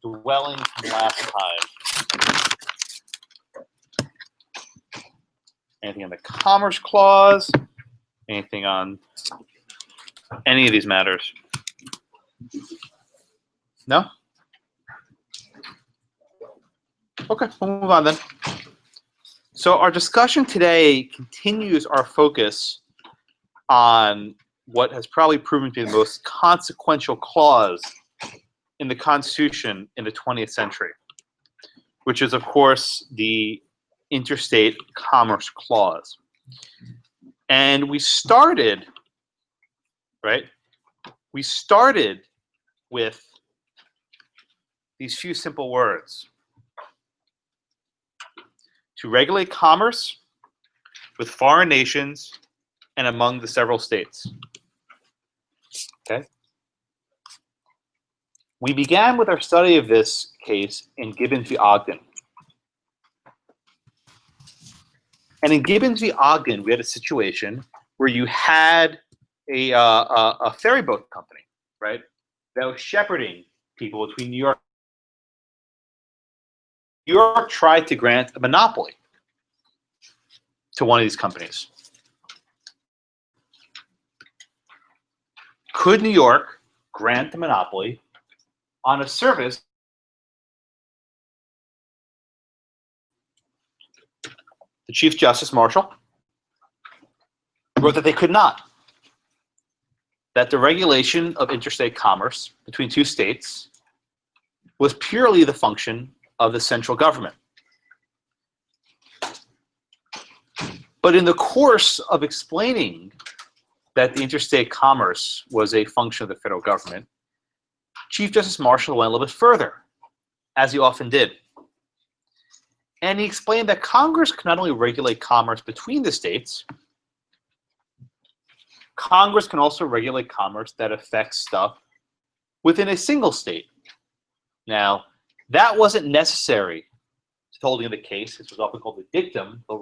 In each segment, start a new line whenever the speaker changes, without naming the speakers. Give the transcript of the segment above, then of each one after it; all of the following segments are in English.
dwelling from last time. Anything on the Commerce Clause? Anything on any of these matters? No? Okay, we'll move on then. So our discussion today continues our focus on what has probably proven to be the most consequential clause in the Constitution in the 20th century, which is, of course, the Interstate Commerce Clause. And we started, right? We started with these few simple words: to regulate commerce with foreign nations and among the several states. Okay? We began with our study of this case in Gibbons v. Ogden. And in Gibbons v. Ogden, we had a situation where you had a ferry boat company, right, that was shepherding people between New York. New York tried to grant a monopoly to one of these companies. Could New York grant the monopoly on a service? The Chief Justice Marshall wrote that they could not. That the regulation of interstate commerce between two states was purely the function of the central government. But in the course of explaining that the interstate commerce was a function of the federal government, Chief Justice Marshall went a little bit further, as he often did. And he explained that Congress can not only regulate commerce between the states, Congress can also regulate commerce that affects stuff within a single state. Now, that wasn't necessary to holding the case. This was often called the dictum, but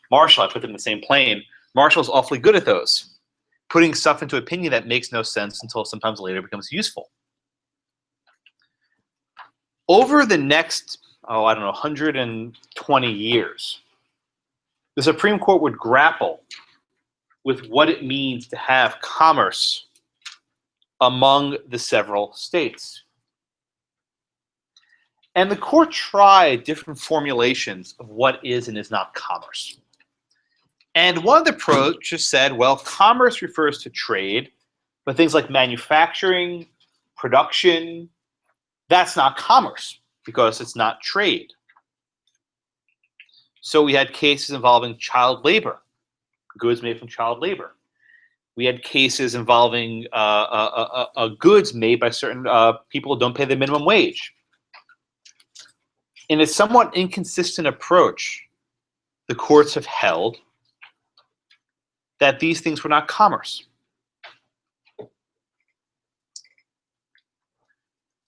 Marshall, I put them in the same plane. Marshall's awfully good at those, putting stuff into opinion that makes no sense until sometimes later becomes useful. Over the next, 120 years, the Supreme Court would grapple with what it means to have commerce among the several states. And the court tried different formulations of what is and is not commerce. And one of the approaches said, well, commerce refers to trade, but things like manufacturing, production, that's not commerce because it's not trade. So we had cases involving child labor, goods made from child labor. We had cases involving goods made by certain people who don't pay the minimum wage. In a somewhat inconsistent approach, the courts have held that these things were not commerce.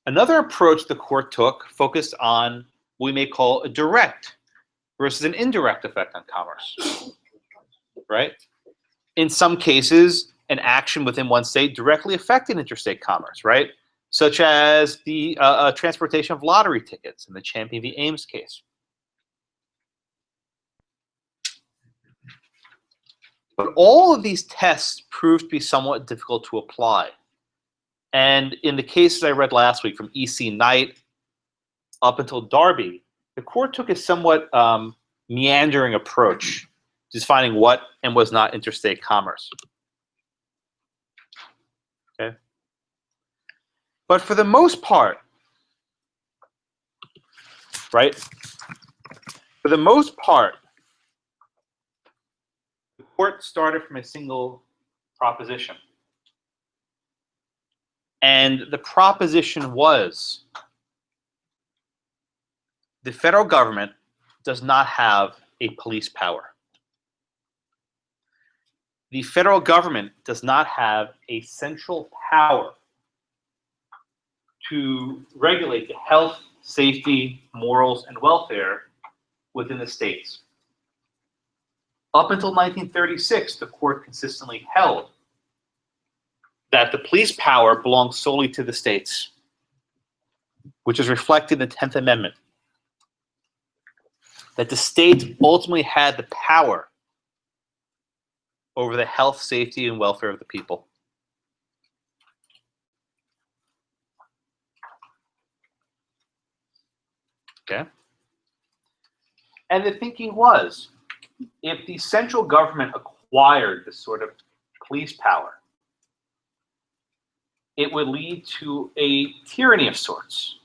Another approach the court took focused on what we may call a direct versus an indirect effect on commerce, right? In some cases, an action within one state directly affected interstate commerce, right? Such as the transportation of lottery tickets in the Champion v. Ames case. But all of these tests proved to be somewhat difficult to apply. And in the cases I read last week, from E.C. Knight up until Darby, the court took a somewhat meandering approach to defining what and was not interstate commerce. Okay. But for the most part, right? For the most part, the court started from a single proposition. And the proposition was the federal government does not have a police power. The federal government does not have a central power to regulate the health, safety, morals, and welfare within the states. Up until 1936, the court consistently held that the police power belongs solely to the states. which is reflected in the 10th Amendment, that the states ultimately had the power over the health, safety, and welfare of the people. Okay? And the thinking was, if the central government acquired this sort of police power, it would lead to a tyranny of sorts.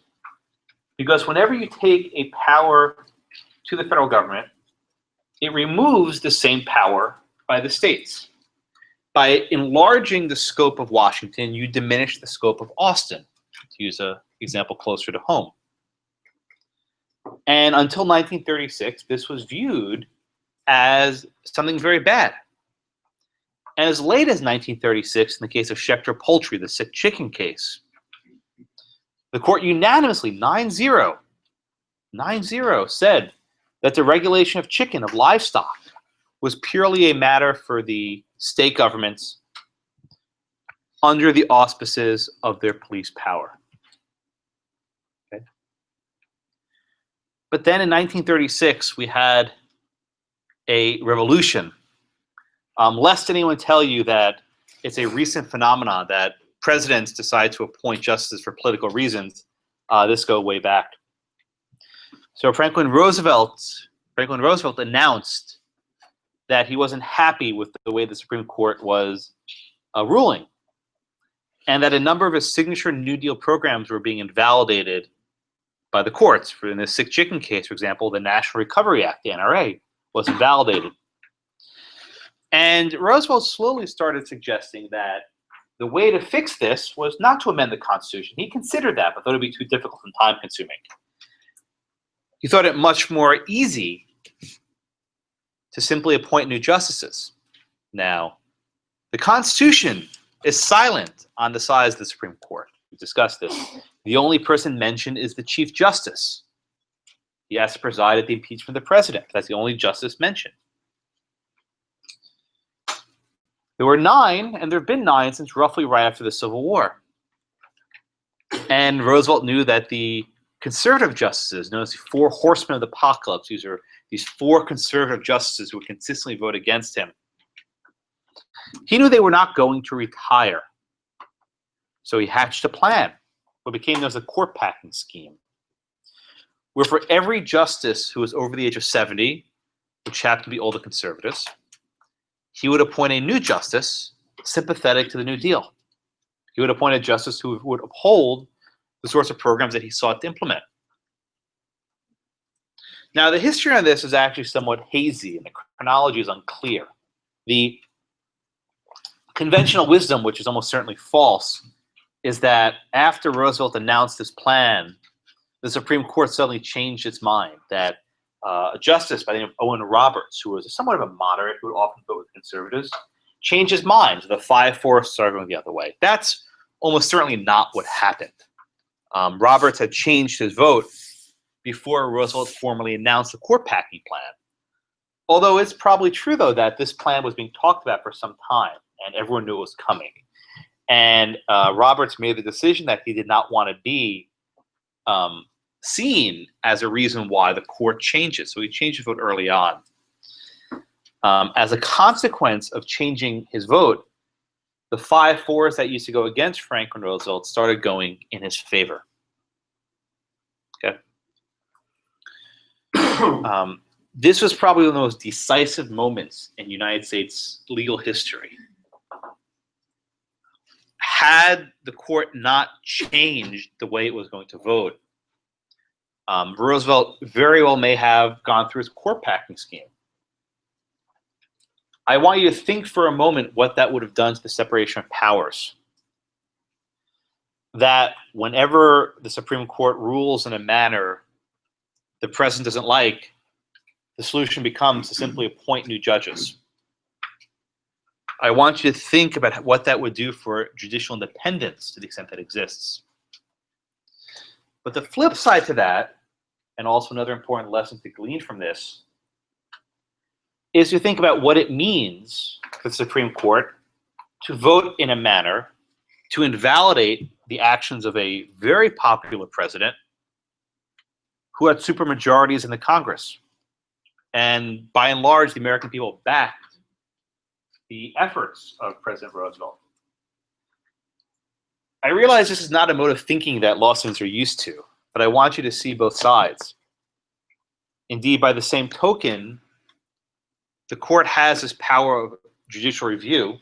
Because whenever you take a power to the federal government, it removes the same power by the states. By enlarging the scope of Washington, you diminish the scope of Austin, to use an example closer to home. And until 1936, this was viewed as something very bad. And as late as 1936, in the case of Schechter Poultry, the sick chicken case, the court unanimously, 9-0, said that the regulation of chicken, of livestock, was purely a matter for the state governments under the auspices of their police power. Okay. But then in 1936, we had a revolution. Lest anyone tell you that it's a recent phenomenon that presidents decide to appoint justices for political reasons. This goes way back. So Franklin Roosevelt announced that he wasn't happy with the way the Supreme Court was ruling, and that a number of his signature New Deal programs were being invalidated by the courts. In the sick chicken case, for example, the National Recovery Act, the NRA, was invalidated. And Roosevelt slowly started suggesting that the way to fix this was not to amend the Constitution. He considered that, but thought it would be too difficult and time-consuming. He thought it much more easy to simply appoint new justices. Now, the Constitution is silent on the size of the Supreme Court. We discussed this. The only person mentioned is the Chief Justice. He has to preside at the impeachment of the president. That's the only justice mentioned. There were 9, and there have been 9 since roughly right after the Civil War. And Roosevelt knew that the conservative justices, known as the 4 horsemen of the apocalypse, these are these 4 conservative justices who would consistently vote against him. He knew they were not going to retire. So he hatched a plan, what became known as the court packing scheme, where for every justice who was over the age of 70, which happened to be all the conservatives, he would appoint a new justice sympathetic to the New Deal. He would appoint a justice who would uphold the sorts of programs that he sought to implement. Now, the history on this is actually somewhat hazy, and the chronology is unclear. The conventional wisdom, which is almost certainly false, is that after Roosevelt announced this plan, the Supreme Court suddenly changed its mind, that a justice by the name of Owen Roberts, who was somewhat of a moderate, who would often vote with conservatives, changed his mind. The 5-4 started going the other way. That's almost certainly not what happened. Roberts had changed his vote before Roosevelt formally announced the court packing plan. Although it's probably true, though, that this plan was being talked about for some time, and everyone knew it was coming. And Roberts made the decision that he did not want to be seen as a reason why the court changes. So he changed his vote early on. As a consequence of changing his vote, the 5-4s that used to go against Franklin Roosevelt started going in his favor. Okay. This was probably one of the most decisive moments in United States legal history. Had the court not changed the way it was going to vote, Roosevelt very well may have gone through his court packing scheme. I want you to think for a moment what that would have done to the separation of powers. That whenever the Supreme Court rules in a manner the president doesn't like, the solution becomes to simply appoint new judges. I want you to think about what that would do for judicial independence to the extent that exists. But the flip side to that, and also another important lesson to glean from this, is to think about what it means for the Supreme Court to vote in a manner to invalidate the actions of a very popular president who had supermajorities in the Congress. And by and large, the American people backed the efforts of President Roosevelt. I realize this is not a mode of thinking that law students are used to, but I want you to see both sides. Indeed, by the same token, the court has this power of judicial review.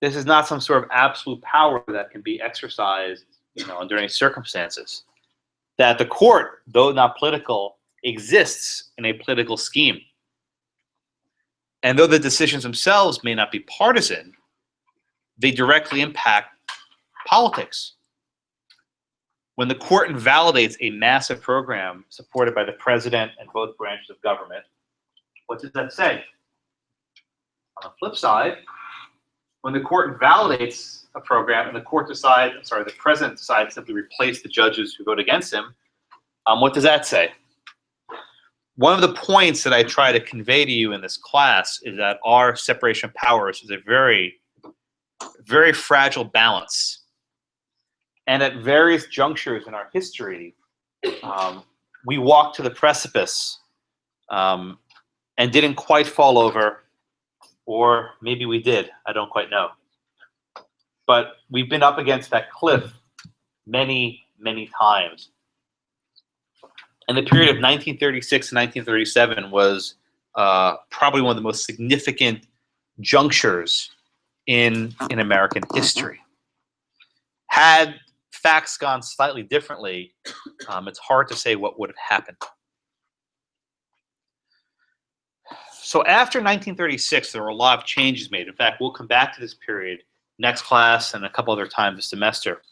This is not some sort of absolute power that can be exercised, under any circumstances. That the court, though not political, exists in a political scheme. And though the decisions themselves may not be partisan, they directly impact politics. When the court invalidates a massive program supported by the president and both branches of government, what does that say? On the flip side, when the court invalidates a program and the president decides to simply replace the judges who vote against him, what does that say? One of the points that I try to convey to you in this class is that our separation of powers is a very, very fragile balance. And at various junctures in our history, we walked to the precipice and didn't quite fall over, or maybe we did, I don't quite know. But we've been up against that cliff many, many times. And the period of 1936 to 1937 was probably one of the most significant junctures in American history. Had facts gone slightly differently, it's hard to say what would have happened. So after 1936, there were a lot of changes made. In fact, we'll come back to this period next class and a couple other times this semester.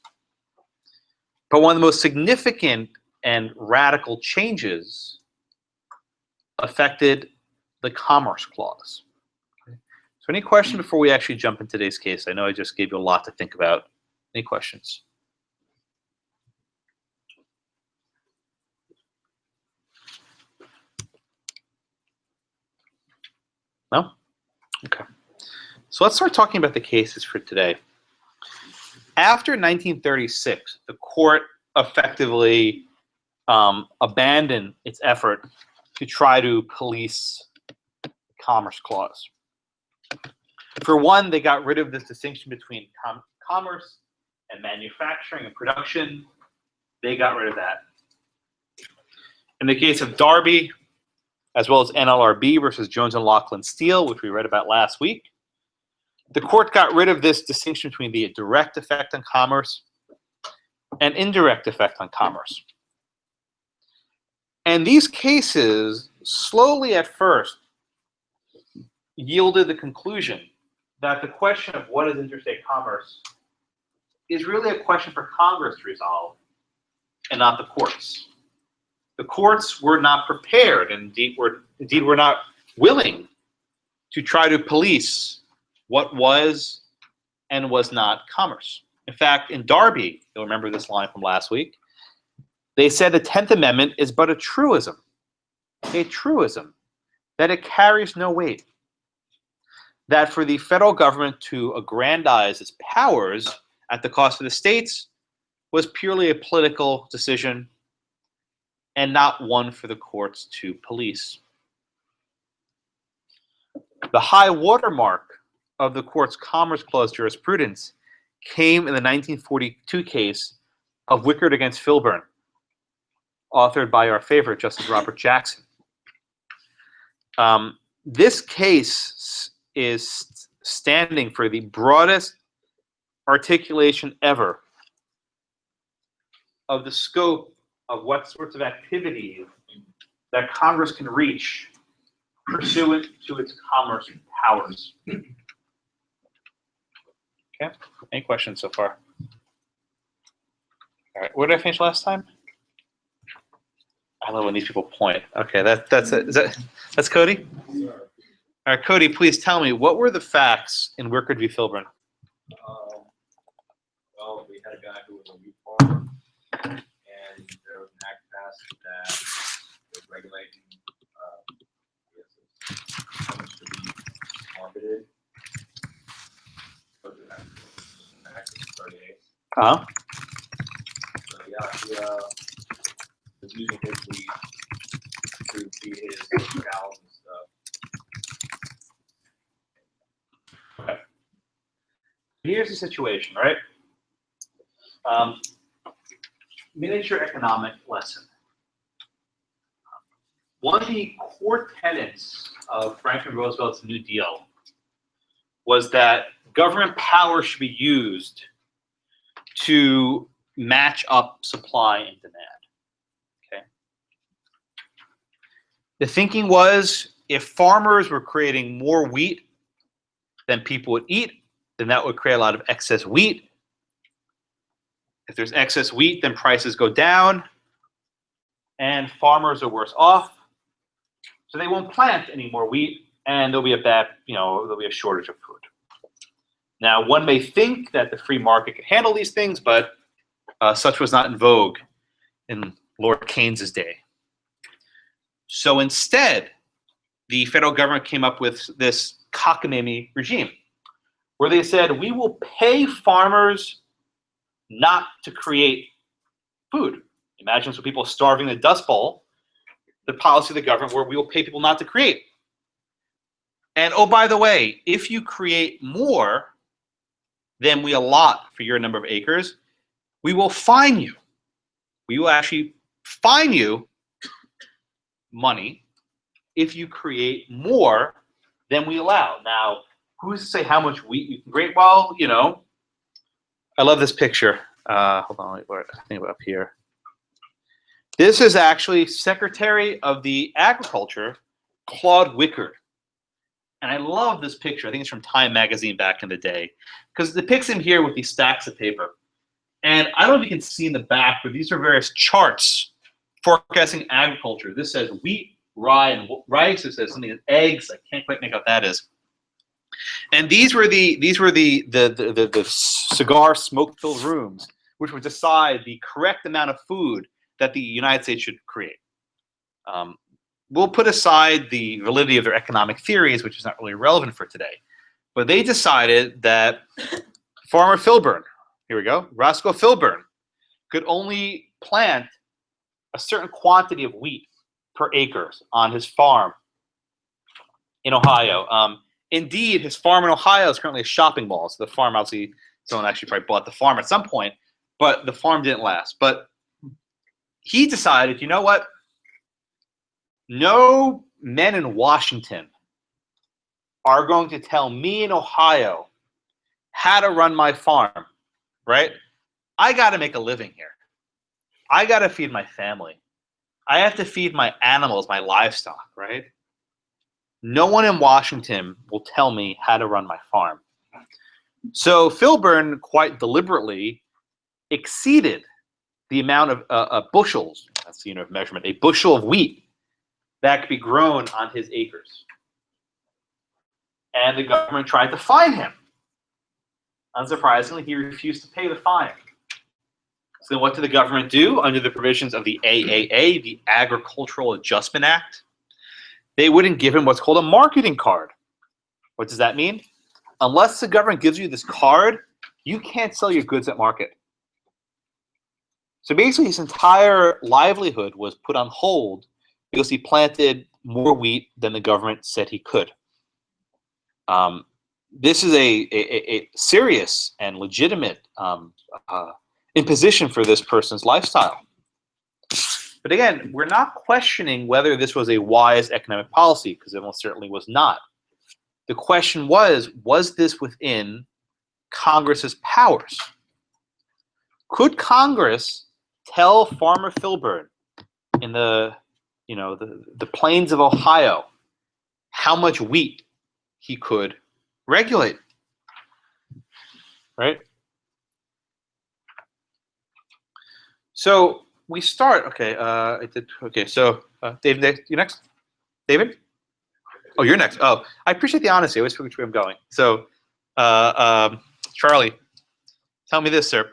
But one of the most significant and radical changes affected the Commerce Clause. Okay. So any questions before we actually jump into today's case? I know I just gave you a lot to think about. Any questions? No? Okay. So let's start talking about the cases for today. After 1936, the court effectively abandoned its effort to try to police the Commerce Clause. For one, they got rid of this distinction between commerce and manufacturing and production. They got rid of that. In the case of Darby, as well as NLRB versus Jones and Laughlin Steel, which we read about last week, the court got rid of this distinction between the direct effect on commerce and indirect effect on commerce. And these cases slowly at first yielded the conclusion that the question of what is interstate commerce is really a question for Congress to resolve and not the courts. The courts were not prepared, and indeed were not willing to try to police what was and was not commerce. In fact, in Darby, you'll remember this line from last week, they said the 10th Amendment is but a truism, that it carries no weight, that for the federal government to aggrandize its powers at the cost of the states was purely a political decision and not one for the courts to police. The high watermark of the court's Commerce Clause jurisprudence came in the 1942 case of Wickard against Filburn, authored by our favorite Justice Robert Jackson. This case is standing for the broadest articulation ever of the scope of what sorts of activities that Congress can reach pursuant to its commerce powers. Okay, any questions so far? All right, where did I finish last time? I love when these people point. Okay, that's it. That's Cody? Sure. All right, Cody, please tell me, what were the facts in Wickard v. Filburn?
Well, we had a guy who was a wheat farmer, and there was an act passed that was regulating how much to be marketed. So the act was 38.
Uh-huh.
So yeah, was using his weed to feed his cows and stuff.
Okay. Here's the situation, right? Miniature economic lesson. One of the core tenets of Franklin Roosevelt's New Deal was that government power should be used to match up supply and demand. Okay. The thinking was if farmers were creating more wheat than people would eat, then that would create a lot of excess wheat. If there's excess wheat, then prices go down and farmers are worse off. So they won't plant any more wheat and there'll be there'll be a shortage of food. Now, one may think that the free market could handle these things, but such was not in vogue in Lord Keynes's day. So instead, the federal government came up with this cockamamie regime where they said, we will pay farmers not to create food. Imagine some people starving in the Dust Bowl. The policy of the government where we will pay people not to create. And oh, by the way, if you create more than we allot for your number of acres, we will fine you. We will actually fine you money if you create more than we allow. Now, who's to say how much wheat you can create? Well, I love this picture. Hold on, I think up here. This is actually Secretary of the Agriculture, Claude Wickard. And I love this picture. I think it's from Time magazine back in the day, because it depicts him here with these stacks of paper. And I don't know if you can see in the back, but these are various charts forecasting agriculture. This says wheat, rye, and rice. It says something like eggs. I can't quite make out what that is. And these were the cigar smoke-filled rooms, which would decide the correct amount of food that the United States should create. We'll put aside the validity of their economic theories, which is not really relevant for today. But they decided that Farmer Filburn, here we go, Roscoe Filburn, could only plant a certain quantity of wheat per acre on his farm in Ohio. Indeed, his farm in Ohio is currently a shopping mall. So the farm, obviously, someone actually probably bought the farm at some point, but the farm didn't last. But he decided, you know what? No men in Washington are going to tell me in Ohio how to run my farm, right? I got to make a living here. I got to feed my family. I have to feed my animals, my livestock, right? No one in Washington will tell me how to run my farm. So Filburn quite deliberately exceeded the amount of bushels, that's the unit of measurement, a bushel of wheat that could be grown on his acres. And the government tried to fine him. Unsurprisingly, he refused to pay the fine. So then what did the government do under the provisions of the AAA, the Agricultural Adjustment Act? They wouldn't give him what's called a marketing card. What does that mean? Unless the government gives you this card, you can't sell your goods at market. So basically his entire livelihood was put on hold because he planted more wheat than the government said he could. This is a serious and legitimate imposition for this person's lifestyle. But again, we're not questioning whether this was a wise economic policy, because it most certainly was not. The question was this within Congress's powers? Could Congress tell Farmer Filburn in the plains of Ohio how much wheat he could regulate? Right? So we start. Okay, I did. Okay, so David, you next? David? Oh, you're next. Oh, I appreciate the honesty. I always forget where I'm going. So, Charlie, tell me this, sir.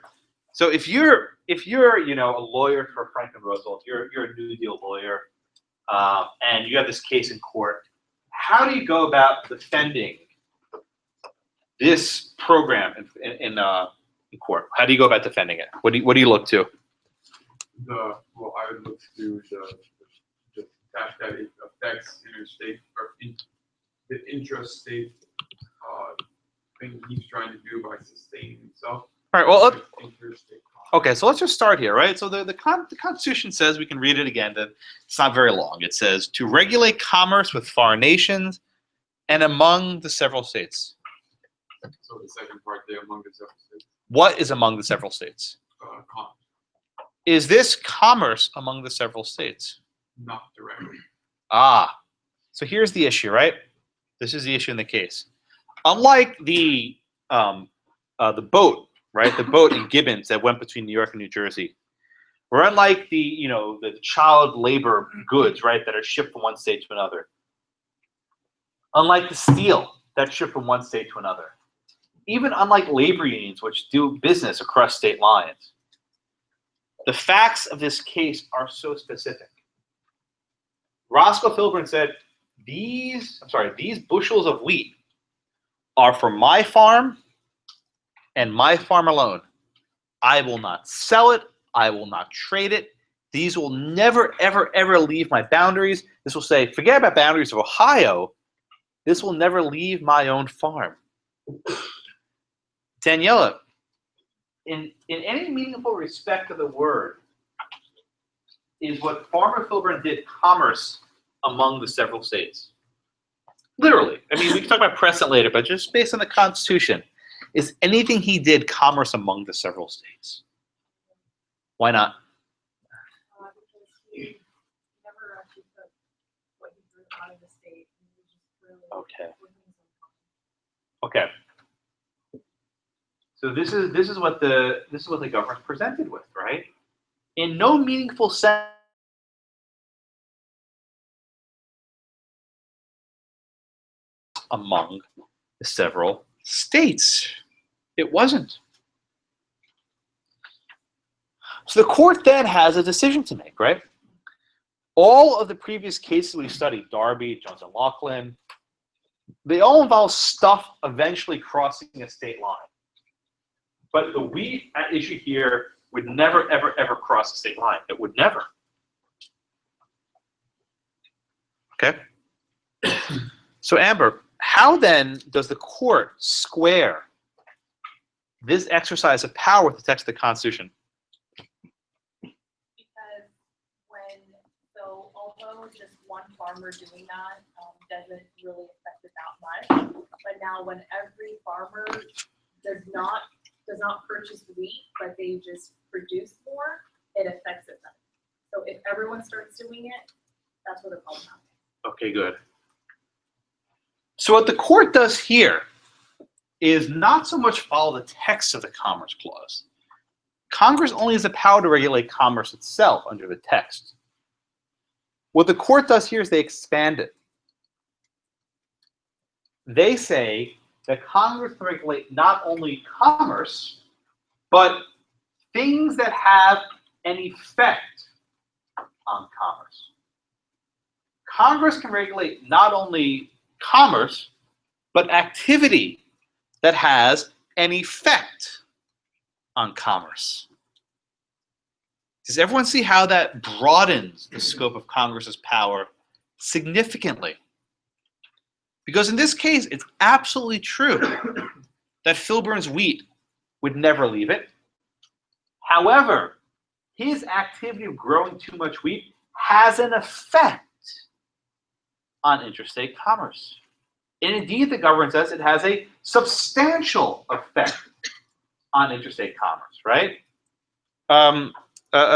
So if you're a lawyer for Franklin Roosevelt, you're a New Deal lawyer, and you have this case in court, how do you go about defending this program in court? How do you go about defending it? What do you look to?
Well,
I would look to the fact that it affects interstate or the intrastate thing he's trying to do by sustaining himself.
All right. Well,
Interstate commerce.
okay. So let's just start here, right? So the Constitution says, we can read it again, that it's not very long. It says to regulate commerce with foreign nations and among the several states.
So the second part there, among the several states.
What is among the several states?
Commerce,
Is this commerce among the several states?
not directly.
Ah, so here's the issue, right? This is the issue in the case. Unlike the boat, right? The boat in Gibbons that went between New York and New Jersey, or unlike the child labor goods, right, that are shipped from one state to another. Unlike the steel that's shipped from one state to another. Even unlike labor unions, which do business across state lines. The facts of this case are so specific. Roscoe Filburn said, these bushels of wheat are for my farm and my farm alone. I will not sell it. I will not trade it. These will never, ever, ever leave my boundaries. This will say, forget about boundaries of Ohio. This will never leave my own farm. Daniela, in any meaningful respect of the word, is what Farmer Filburn did commerce among the several states? Literally. I mean, we can talk about precedent later, but just based on the Constitution, is anything he did commerce among the several states? Why not?
Because he never actually put what he drew out of the state. He was just really
Okay.
putting his own comment.
Okay. So this is what the government's presented with, right? In no meaningful sense among the several states. It wasn't. So the court then has a decision to make, right? All of the previous cases we studied, Darby, Jones and Laughlin, they all involve stuff eventually crossing a state line. But the wheat at issue here would never, ever, ever cross the state line. It would never. Okay? So Amber, how then does the court square this exercise of power with the text of the Constitution?
Because although just one farmer doing that doesn't really affect it that much, but now when every farmer does not purchase wheat, but they just produce more, it affects it then. So if everyone starts doing it, that's what the problem happens.
Okay, good. So what the court does here is not so much follow the text of the Commerce Clause. Congress only has the power to regulate commerce itself under the text. What the court does here is they expand it. They say that Congress can regulate not only commerce, but things that have an effect on commerce. Congress can regulate not only commerce, but activity that has an effect on commerce. Does everyone see how that broadens the scope of Congress's power significantly? Because in this case, it's absolutely true that Filburn's wheat would never leave it. However, his activity of growing too much wheat has an effect on interstate commerce. And indeed, the government says it has a substantial effect on interstate commerce, right?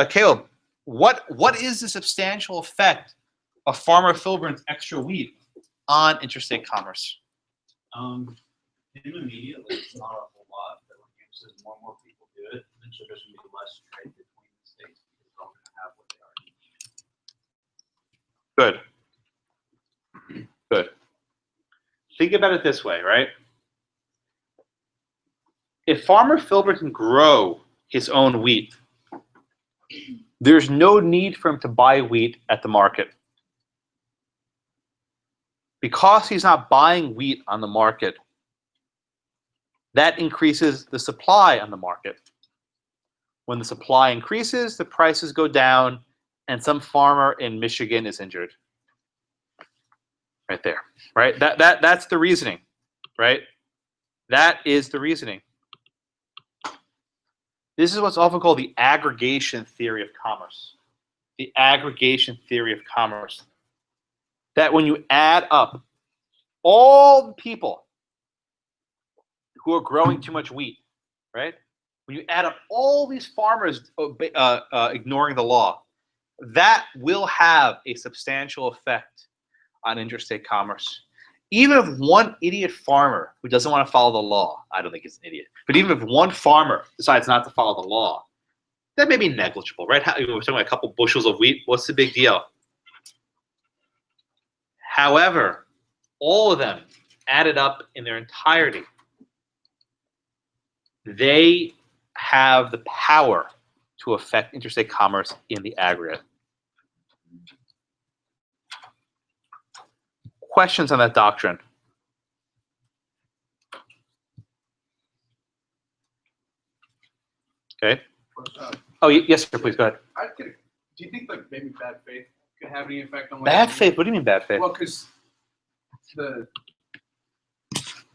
Caleb, what is the substantial effect of Farmer Filburn's extra wheat on interstate commerce?
Immediately, it's not a whole lot, but when James says more and more people do it, then so there's going to be less trade between the states because they're all going to have what they are.
Good. Good. Think about it this way, right? If Farmer Filburn can grow his own wheat, there's no need for him to buy wheat at the market. Because he's not buying wheat on the market, that increases the supply on the market. When the supply increases, the prices go down, and some farmer in Michigan is injured. Right there, right? That's the reasoning, right? That is the reasoning. This is what's often called the aggregation theory of commerce. The aggregation theory of commerce. That when you add up all the people who are growing too much wheat, right? When you add up all these farmers ignoring the law, that will have a substantial effect on interstate commerce. Even if one idiot farmer who doesn't want to follow the law, I don't think he's an idiot, but even if one farmer decides not to follow the law, that may be negligible, right? We're talking about a couple bushels of wheat. What's the big deal? However, all of them added up in their entirety, they have the power to affect interstate commerce in the aggregate. Questions on that doctrine? Okay. Oh, yes, sir. Please go ahead.
Do you think like maybe bad faith could have any effect on?
Bad faith? What do you mean bad faith?
Well, because the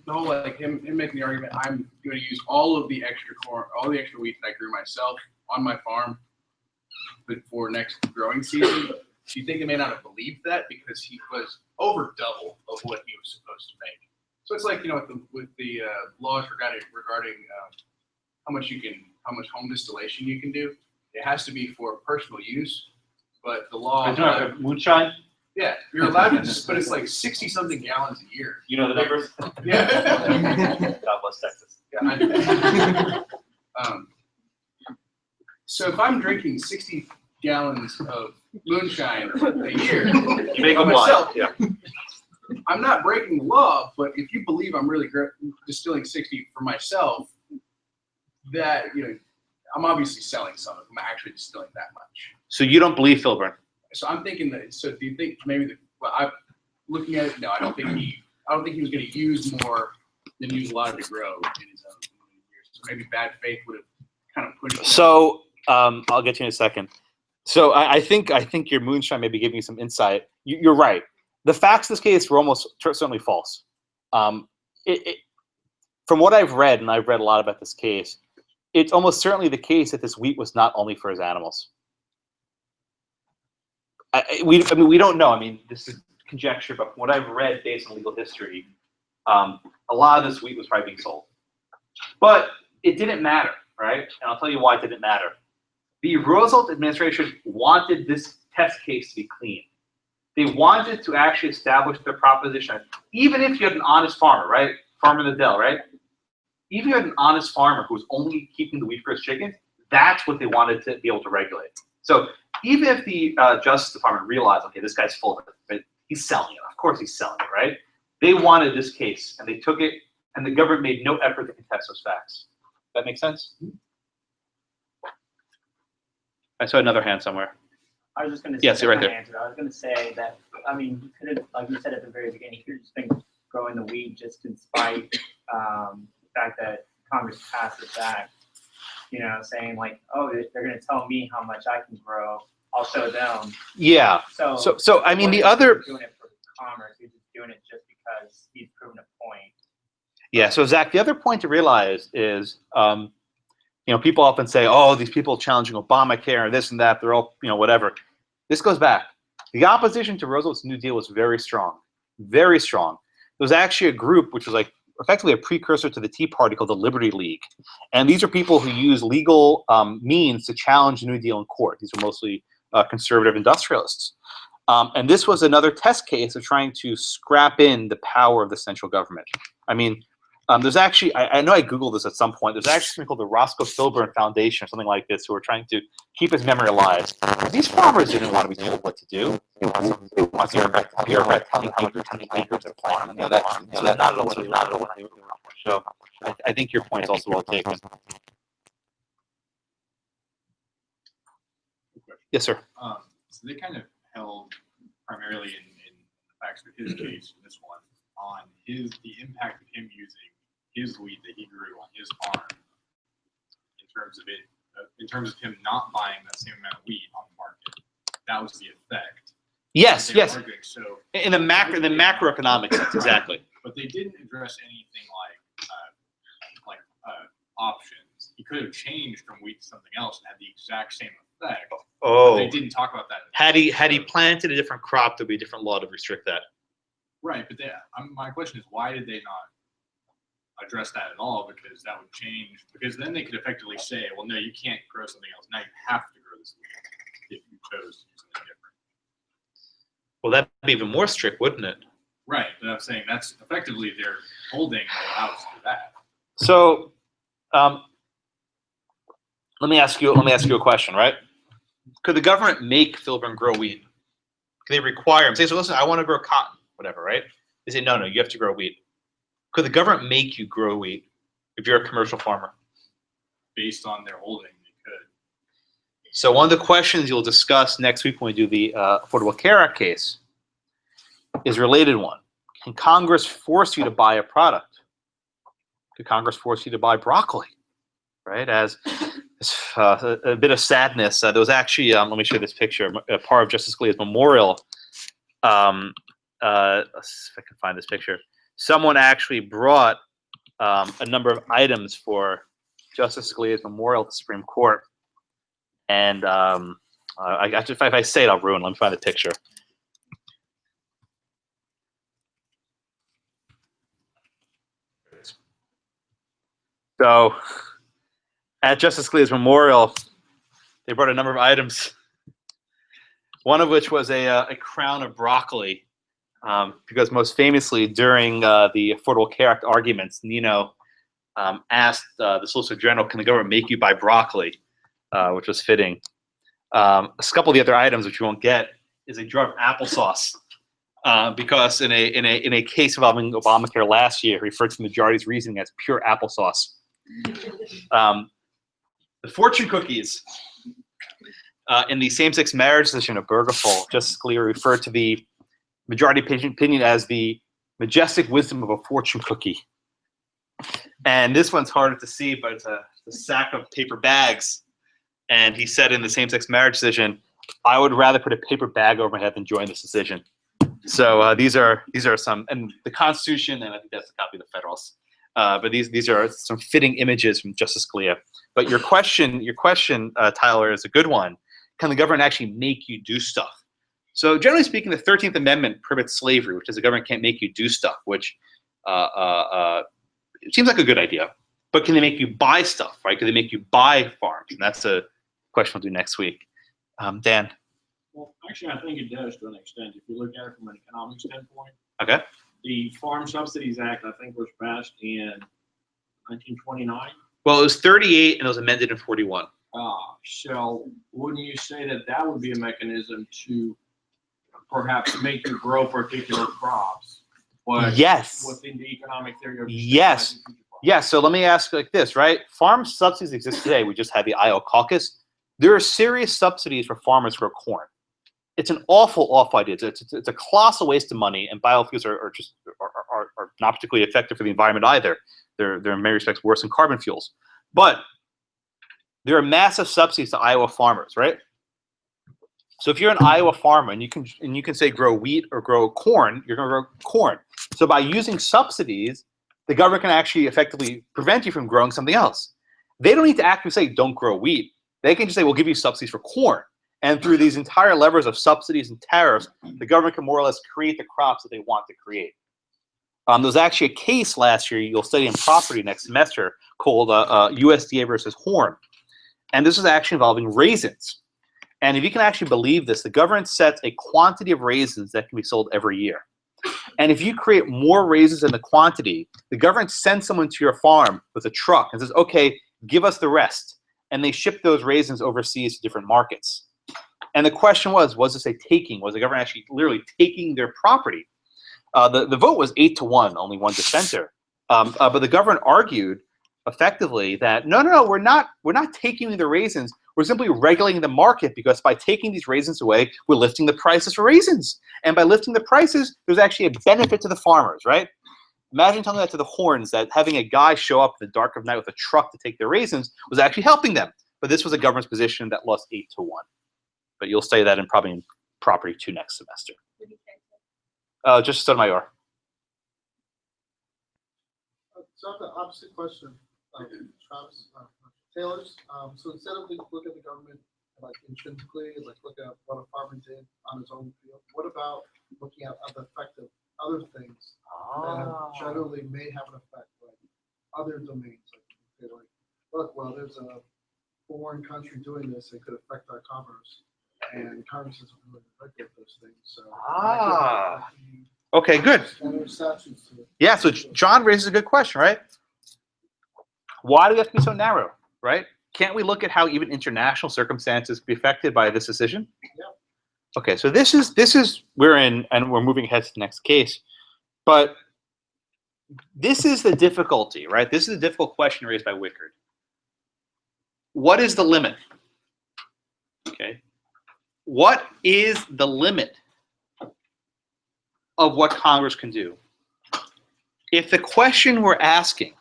whole like him making the argument, I'm going to use all of the extra corn, all the extra wheat that I grew myself on my farm, but for next growing season. Do you think he may not have believed that because he was over double of what he was supposed to make? So it's like, you know, with the laws regarding how much home distillation you can do. It has to be for personal use, but the law.
Moonshine?
Yeah, you're allowed to just, but it's like 60-something gallons a year.
You know the numbers?
Yeah.
God bless Texas.
Yeah. So if I'm drinking 60 gallons of moonshine a year,
You make
by
them
myself,
blind. Yeah.
I'm not breaking the law. But if you believe I'm really distilling 60 for myself, that I'm obviously selling some. If I'm actually distilling that much.
So you don't believe Filburn?
So I'm thinking that. So do you think maybe I'm looking at it? No, I don't think he was going to use more than use a lot of the grow in his own years. So maybe bad faith would have kind of pushed.
So I'll get to you in a second. So I think your moonshine may be giving you some insight. You're right. The facts of this case were almost certainly false. From what I've read, and I've read a lot about this case, it's almost certainly the case that this wheat was not only for his animals. We don't know. I mean, this is conjecture, but from what I've read based on legal history, a lot of this wheat was probably being sold. But it didn't matter, right? And I'll tell you why it didn't matter. The Roosevelt administration wanted this test case to be clean. They wanted to actually establish their proposition. Even if you had an honest farmer, right? Farmer in the Dell, right? Even if you had an honest farmer who was only keeping the wheat for his chickens, that's what they wanted to be able to regulate. So even if the Justice Department realized, okay, this guy's full of it, but he's selling it. Of course he's selling it, right? They wanted this case, and they took it, and the government made no effort to contest those facts. That make sense? I saw another hand somewhere.
I was just going to say,
yes, right there.
I was going to say that, I mean, you could have, like you said at the very beginning, you could have just been growing the wheat just in spite the fact that Congress passed this act, saying like, oh, they're going to tell me how much I can grow. I'll show them. Yeah. So I mean, the other. Doing it for commerce, he's just doing it just because he's proven a point.
Yeah. So Zach, the other point to realize is, people often say, oh, these people challenging Obamacare and this and that, they're all, whatever. This goes back. The opposition to Roosevelt's New Deal was very strong, very strong. There was actually a group which was like effectively a precursor to the Tea Party called the Liberty League. And these are people who use legal means to challenge the New Deal in court. These are mostly conservative industrialists. And this was another test case of trying to scrap in the power of the central government. I mean, there's actually, I know I Googled this at some point, there's actually something called the Roscoe Filburn Foundation or something like this who are trying to keep his memory alive. These farmers didn't want to be told what to do. They want some bureaucrat telling how many acres they're planting. So that's not at all what they want. So I think your point is also well taken. Yes, sir.
So they kind of held primarily in the facts of his case, this one, on the impact of him using his wheat that he grew on his farm in terms of him not buying that same amount of wheat on the market. that was the effect.
Yes,
They were
yes.
arguing. So,
In the macroeconomic sense, exactly.
but they didn't address anything like options. He could have changed from wheat to something else and had the exact same effect. But
Oh,
they didn't talk about that.
had he planted a different crop, there'd be a different law to restrict that.
Right, but my question is, why did they not address that at all? Because that would change. Because then they could effectively say, well, no, you can't grow something else. Now you have to grow this wheat if you chose to do something different.
Well, that'd be even more strict, wouldn't it?
Right, but I'm saying that's effectively they're holding the house to that.
So, let me ask you a question, right? Could the government make Filburn grow wheat? Could they require him? Say, so listen, I want to grow cotton, whatever, right? They say, no, you have to grow wheat. Could the government make you grow wheat if you're a commercial farmer?
Based on their holding, they could.
So one of the questions you'll discuss next week when we do the Affordable Care Act case is a related one. Can Congress force you to buy a product? Could Congress force you to buy broccoli? Right? As a bit of sadness, there was actually, let me show you this picture, part of Justice Scalia's memorial. Let's see if I can find this picture. Someone actually brought a number of items for Justice Scalia's memorial at the Supreme Court. And if I say it, I'll ruin it. Let me find the picture. So, at Justice Scalia's memorial, they brought a number of items. One of which was a crown of broccoli, because most famously during the Affordable Care Act arguments, Nino asked the Solicitor General, "Can the government make you buy broccoli?" Which was fitting. A couple of the other items, which you won't get, is a jar of applesauce, because in a case involving Obamacare last year, he referred to the majority's reasoning as pure applesauce. The fortune cookies in the same-sex marriage decision of Bergefell, Justice Scalia referred to the majority opinion as the majestic wisdom of a fortune cookie. And this one's harder to see, but it's a sack of paper bags. And he said in the same-sex marriage decision, "I would rather put a paper bag over my head than join this decision." So these are some, and the Constitution, and I think that's a copy of the Federals. But these are some fitting images from Justice Scalia. But your question, Tyler, is a good one. Can the government actually make you do stuff? So generally speaking, the 13th Amendment prohibits slavery, which is the government can't make you do stuff, which it seems like a good idea. But can they make you buy stuff, right? Can they make you buy farms? And that's a question we'll do next week. Dan?
Well, actually, I think it does to an extent. If you look at it from an economic standpoint.
Okay.
The Farm Subsidies Act, I think, was passed in 1929.
Well, it was 38 and it was amended in 41.
So wouldn't you say that that would be a mechanism to perhaps make you grow particular crops? But
Yes.
within the economic theory of
Yes. Yes. So let me ask like this, right? Farm subsidies exist today. We just had the Iowa caucus. There are serious subsidies for farmers to grow corn. It's an awful idea. It's a colossal waste of money, and biofuels are not particularly effective for the environment either. They're in many respects worse than carbon fuels. But there are massive subsidies to Iowa farmers, right? So if you're an Iowa farmer and you can say grow wheat or grow corn, you're going to grow corn. So by using subsidies, the government can actually effectively prevent you from growing something else. They don't need to actually say don't grow wheat. They can just say we'll give you subsidies for corn. And through these entire levers of subsidies and tariffs, the government can more or less create the crops that they want to create. There was actually a case last year, you'll study in property next semester, called USDA versus Horn. And this was actually involving raisins. And if you can actually believe this, the government sets a quantity of raisins that can be sold every year. And if you create more raisins than the quantity, the government sends someone to your farm with a truck and says, okay, give us the rest. And they ship those raisins overseas to different markets. And the question was this a taking? Was the government actually literally taking their property? The vote was 8-1, only one dissenter. But the government argued effectively that no, we're not taking the raisins. We're simply regulating the market, because by taking these raisins away, we're lifting the prices for raisins. And by lifting the prices, there's actually a benefit to the farmers, right? Imagine telling that to the Horns, that having a guy show up in the dark of night with a truck to take their raisins was actually helping them. But this was a government's position that lost 8-1. but you'll study that in probably in Property 2 next semester.
What do you think?
Just Sotomayor.
So I have the opposite question, Travis, Taylor's. So instead of look at the government like intrinsically, like look at what a farmer did on his own field, what about looking at the effect of other things that generally may have an effect, like other domains? Like, you say, like, look, well, there's a foreign country doing this, it could affect our commerce, and Congress isn't really affected those things. So
Okay, good.
standard statutes to it.
Yeah, so John raises a good question, right? Why do we have to be so narrow, right? Can't we look at how even international circumstances can be affected by this decision?
Yep.
Okay, so this is we're in, and we're moving ahead to the next case, but this is the difficulty, right? This is a difficult question raised by Wickard. What is the limit? Okay, what is the limit of what Congress can do? If the question we're asking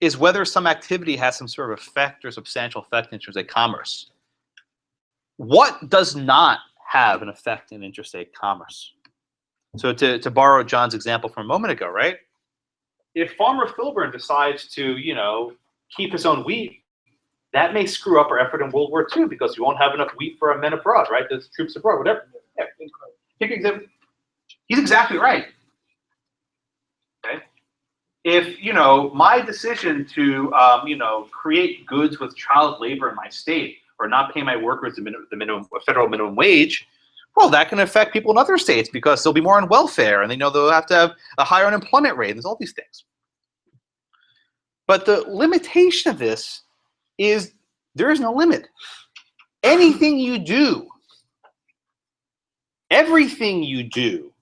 is whether some activity has some sort of effect or substantial effect in interstate commerce, what does not have an effect in interstate commerce? So to borrow John's example from a moment ago, right? If Farmer Filburn decides to, keep his own wheat, that may screw up our effort in World War II because we won't have enough wheat for our men abroad, right? The troops abroad, whatever. Yeah. Pick an example. He's exactly right. Okay. If my decision to create goods with child labor in my state or not pay my workers the federal minimum wage, well, that can affect people in other states because they'll be more on welfare and they know they'll have to have a higher unemployment rate. And there's all these things. But the limitation of this is there is no limit. Anything you do, everything you do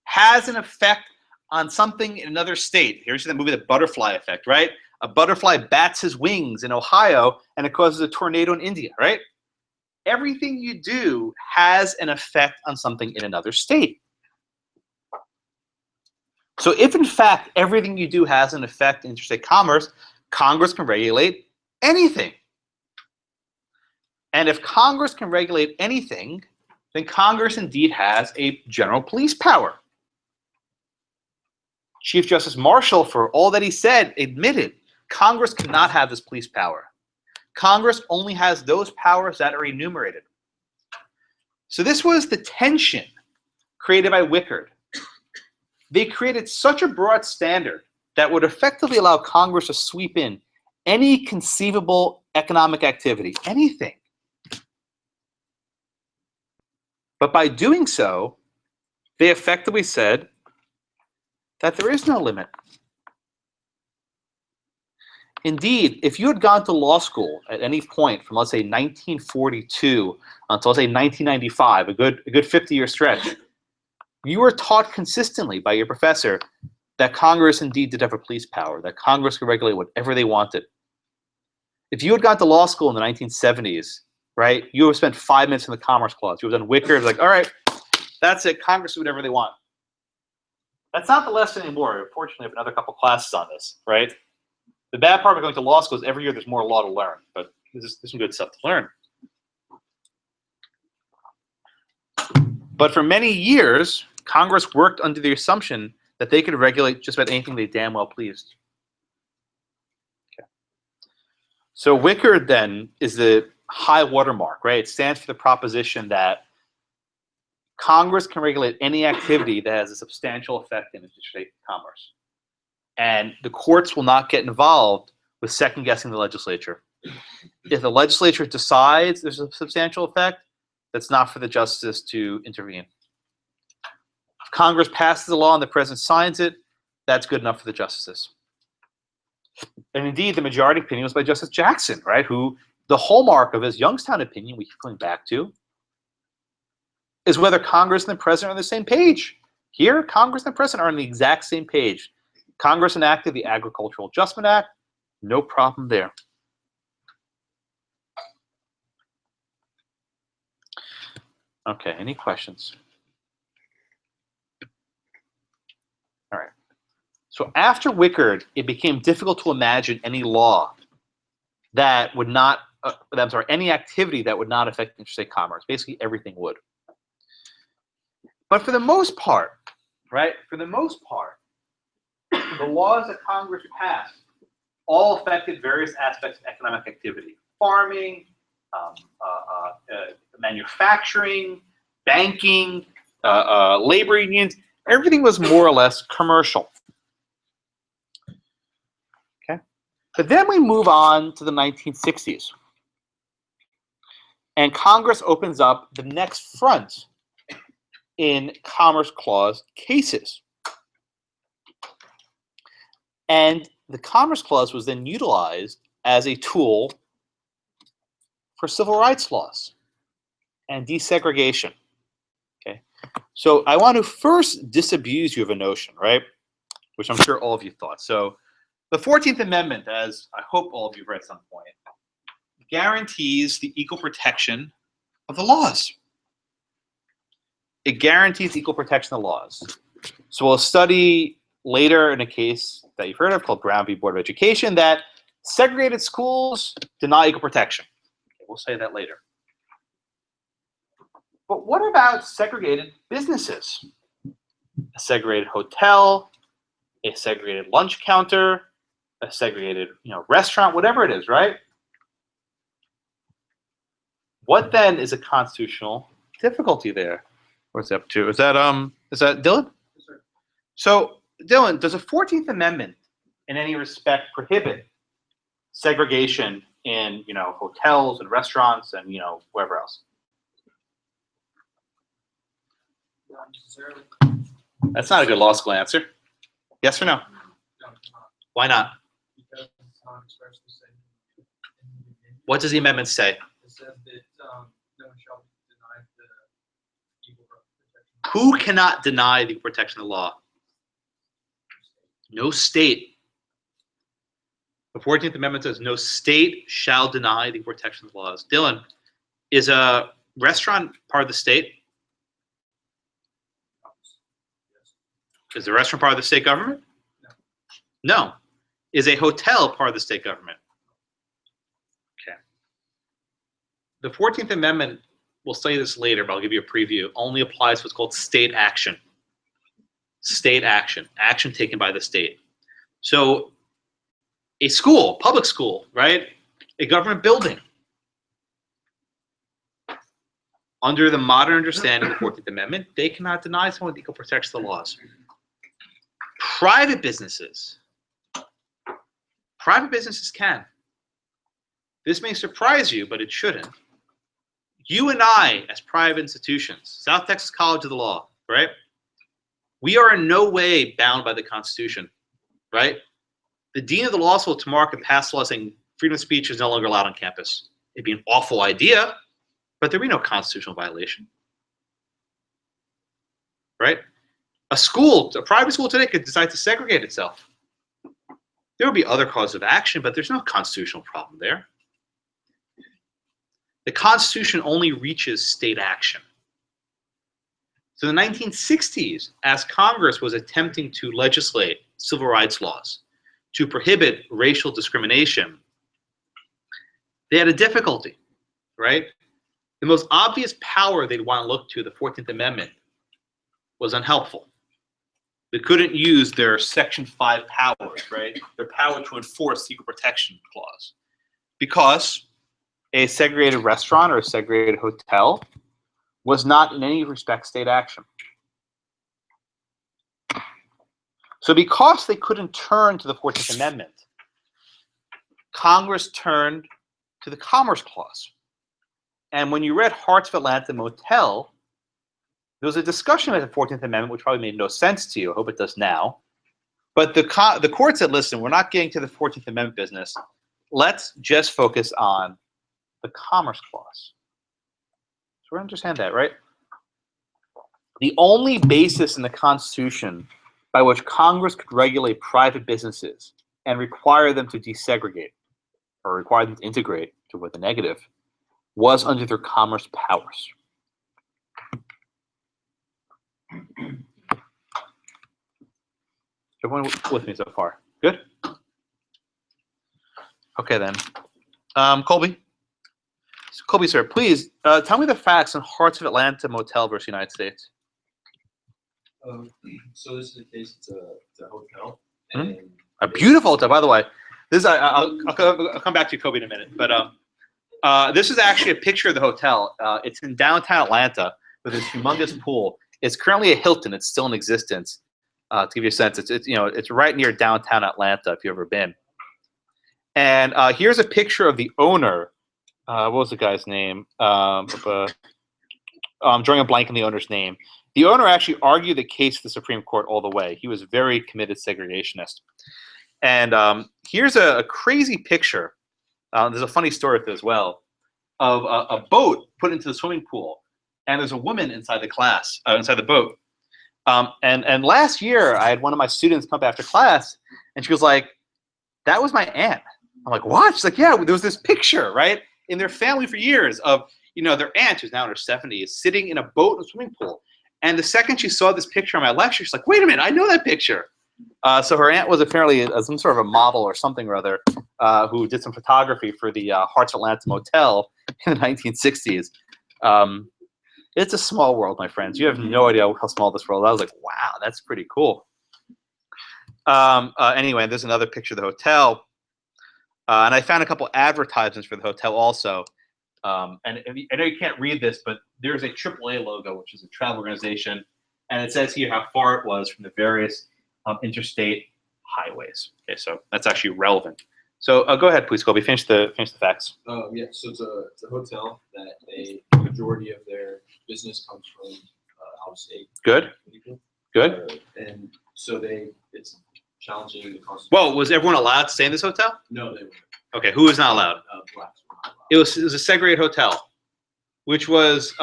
has an effect on something in another state. Here's the movie, The Butterfly Effect, right? A butterfly bats his wings in Ohio and it causes a tornado in India, right? Everything you do has an effect on something in another state. So if in fact everything you do has an effect in interstate commerce, Congress can regulate anything. And if Congress can regulate anything, then Congress indeed has a general police power. Chief Justice Marshall, for all that he said, admitted Congress cannot have this police power. Congress only has those powers that are enumerated. So this was the tension created by Wickard. They created such a broad standard that would effectively allow Congress to sweep in any conceivable economic activity, anything. But by doing so, they effectively said that there is no limit. Indeed, if you had gone to law school at any point from, let's say, 1942 until, let's say, 1995, a good 50-year stretch, you were taught consistently by your professor that Congress indeed did have a police power, that Congress could regulate whatever they wanted. If you had gone to law school in the 1970s, right, you would have spent 5 minutes in the Commerce Clause. You would have done Wickard, like, all right, that's it, Congress do whatever they want. That's not the lesson anymore. Fortunately, I have another couple classes on this, right? The bad part of going to law school is every year there's more law to learn, but there's some good stuff to learn. But for many years, Congress worked under the assumption that they could regulate just about anything they damn well pleased. Okay. So Wickard then is the high watermark, right? It stands for the proposition that Congress can regulate any activity that has a substantial effect in interstate commerce. And the courts will not get involved with second-guessing the legislature. If the legislature decides there's a substantial effect, that's not for the justice to intervene. If Congress passes a law and the president signs it, that's good enough for the justices. And indeed, the majority opinion was by Justice Jackson, right? Who, the hallmark of his Youngstown opinion, we keep going back to, is whether Congress and the president are on the same page. Here, Congress and the president are on the exact same page. Congress enacted the Agricultural Adjustment Act, no problem there. Okay, any questions? All right. So after Wickard, it became difficult to imagine any law that would not any activity that would not affect interstate commerce. Basically, everything would. But for the most part, right? For the most part, the laws that Congress passed all affected various aspects of economic activity: farming, manufacturing, banking, labor unions. Everything was more or less commercial. Okay, but then we move on to the 1960s, and Congress opens up the next front in Commerce Clause cases. And the Commerce Clause was then utilized as a tool for civil rights laws and desegregation. Okay, so I want to first disabuse you of a notion, right? Which I'm sure all of you thought. So the 14th Amendment, as I hope all of you have read at some point, guarantees the equal protection of the laws. It guarantees equal protection of the laws. So we'll study later in a case that you've heard of called Brown v. Board of Education that segregated schools deny equal protection. Okay, we'll say that later. But what about segregated businesses? A segregated hotel, a segregated lunch counter, a segregated restaurant, whatever it is, right? What then is a constitutional difficulty there? What's it up to? Is that Dylan?
Yes, sir.
So Dylan, does the 14th Amendment in any respect prohibit segregation in hotels and restaurants and wherever else?
Not necessarily.
That's not a good law school answer. Yes or no?
No, it's not.
Why not?
Because it's not expressly said.
What does the amendment say?
It says that no one shall be denied the equal protection.
Who cannot deny the protection of the law? No state. The 14th Amendment says no state shall deny the protection of the laws. Dylan, is a restaurant part of the state? Is the restaurant part of the state government? No. Is a hotel part of the state government? Okay. The 14th Amendment, we'll study this later, but I'll give you a preview, only applies to what's called state action. State action, action taken by the state. So a school, public school, right? A government building. Under the modern understanding of the 14th Amendment, they cannot deny someone the equal protection of the laws. Private businesses can. This may surprise you, but it shouldn't. You and I, as private institutions, South Texas College of the Law, right? We are in no way bound by the Constitution, right? The dean of the law school tomorrow could pass a law saying freedom of speech is no longer allowed on campus. It'd be an awful idea, but there'd be no constitutional violation, right? A private school today could decide to segregate itself. There would be other causes of action, but there's no constitutional problem there. The Constitution only reaches state action. So in the 1960s, as Congress was attempting to legislate civil rights laws to prohibit racial discrimination, they had a difficulty, right? The most obvious power they'd want to look to, the 14th Amendment, was unhelpful. They couldn't use their Section 5 powers, right? Their power to enforce the Equal Protection Clause. Because a segregated restaurant or a segregated hotel was not in any respect state action. So because they couldn't turn to the 14th Amendment, Congress turned to the Commerce Clause. And when you read Hearts of Atlanta Motel, there was a discussion about the 14th Amendment, which probably made no sense to you. I hope it does now. But the court said, listen, we're not getting to the 14th Amendment business. Let's just focus on the Commerce Clause. So we understand that, right? The only basis in the Constitution by which Congress could regulate private businesses and require them to desegregate or require them to integrate, to with the negative, was under their commerce powers. Everyone with me so far? Good? Okay then. Colby, Colby, sir, please tell me the facts on Hearts of Atlanta Motel versus United States.
So this is a case. It's a hotel.
Mhm.
And
A beautiful hotel, by the way. This I'll come back to you, Kobe, in a minute. But this is actually a picture of the hotel. It's in downtown Atlanta with this humongous pool. It's currently a Hilton. It's still in existence. To give you a sense, it's right near downtown Atlanta if you've ever been. And here's a picture of the owner. What was the guy's name? I'm drawing a blank on the owner's name. The owner actually argued the case to the Supreme Court all the way. He was a very committed segregationist. And here's a crazy picture. There's a funny story with it as well, of a boat put into the swimming pool, and there's a woman inside inside the boat. And last year, I had one of my students come up after class, and she was like, "That was my aunt." I'm like, "What?" She's like, "Yeah, there was this picture, right, in their family for years of their aunt, who's now in her 70s, sitting in a boat in a swimming pool." And the second she saw this picture on my lecture, she's like, "Wait a minute, I know that picture." So her aunt was apparently some sort of a model or something or other who did some photography for the Hearts of Atlanta Motel in the 1960s. It's a small world, my friends. You have no idea how small this world is. I was like, wow, that's pretty cool. Anyway, there's another picture of the hotel. And I found a couple advertisements for the hotel also. And I know you can't read this, but there's a AAA logo, which is a travel organization. And it says here how far it was from the various interstate highways. Okay, so that's actually relevant. So go ahead, please, Colby. Finish the facts.
yeah, so it's a hotel that the majority of their business comes from out of state.
Good.
People.
Good.
And so it's challenging the Constitution.
Well, was everyone allowed to stay in this hotel?
No, they were.
Okay, who was not allowed?
Blacks were not allowed.
It was a segregated hotel, which was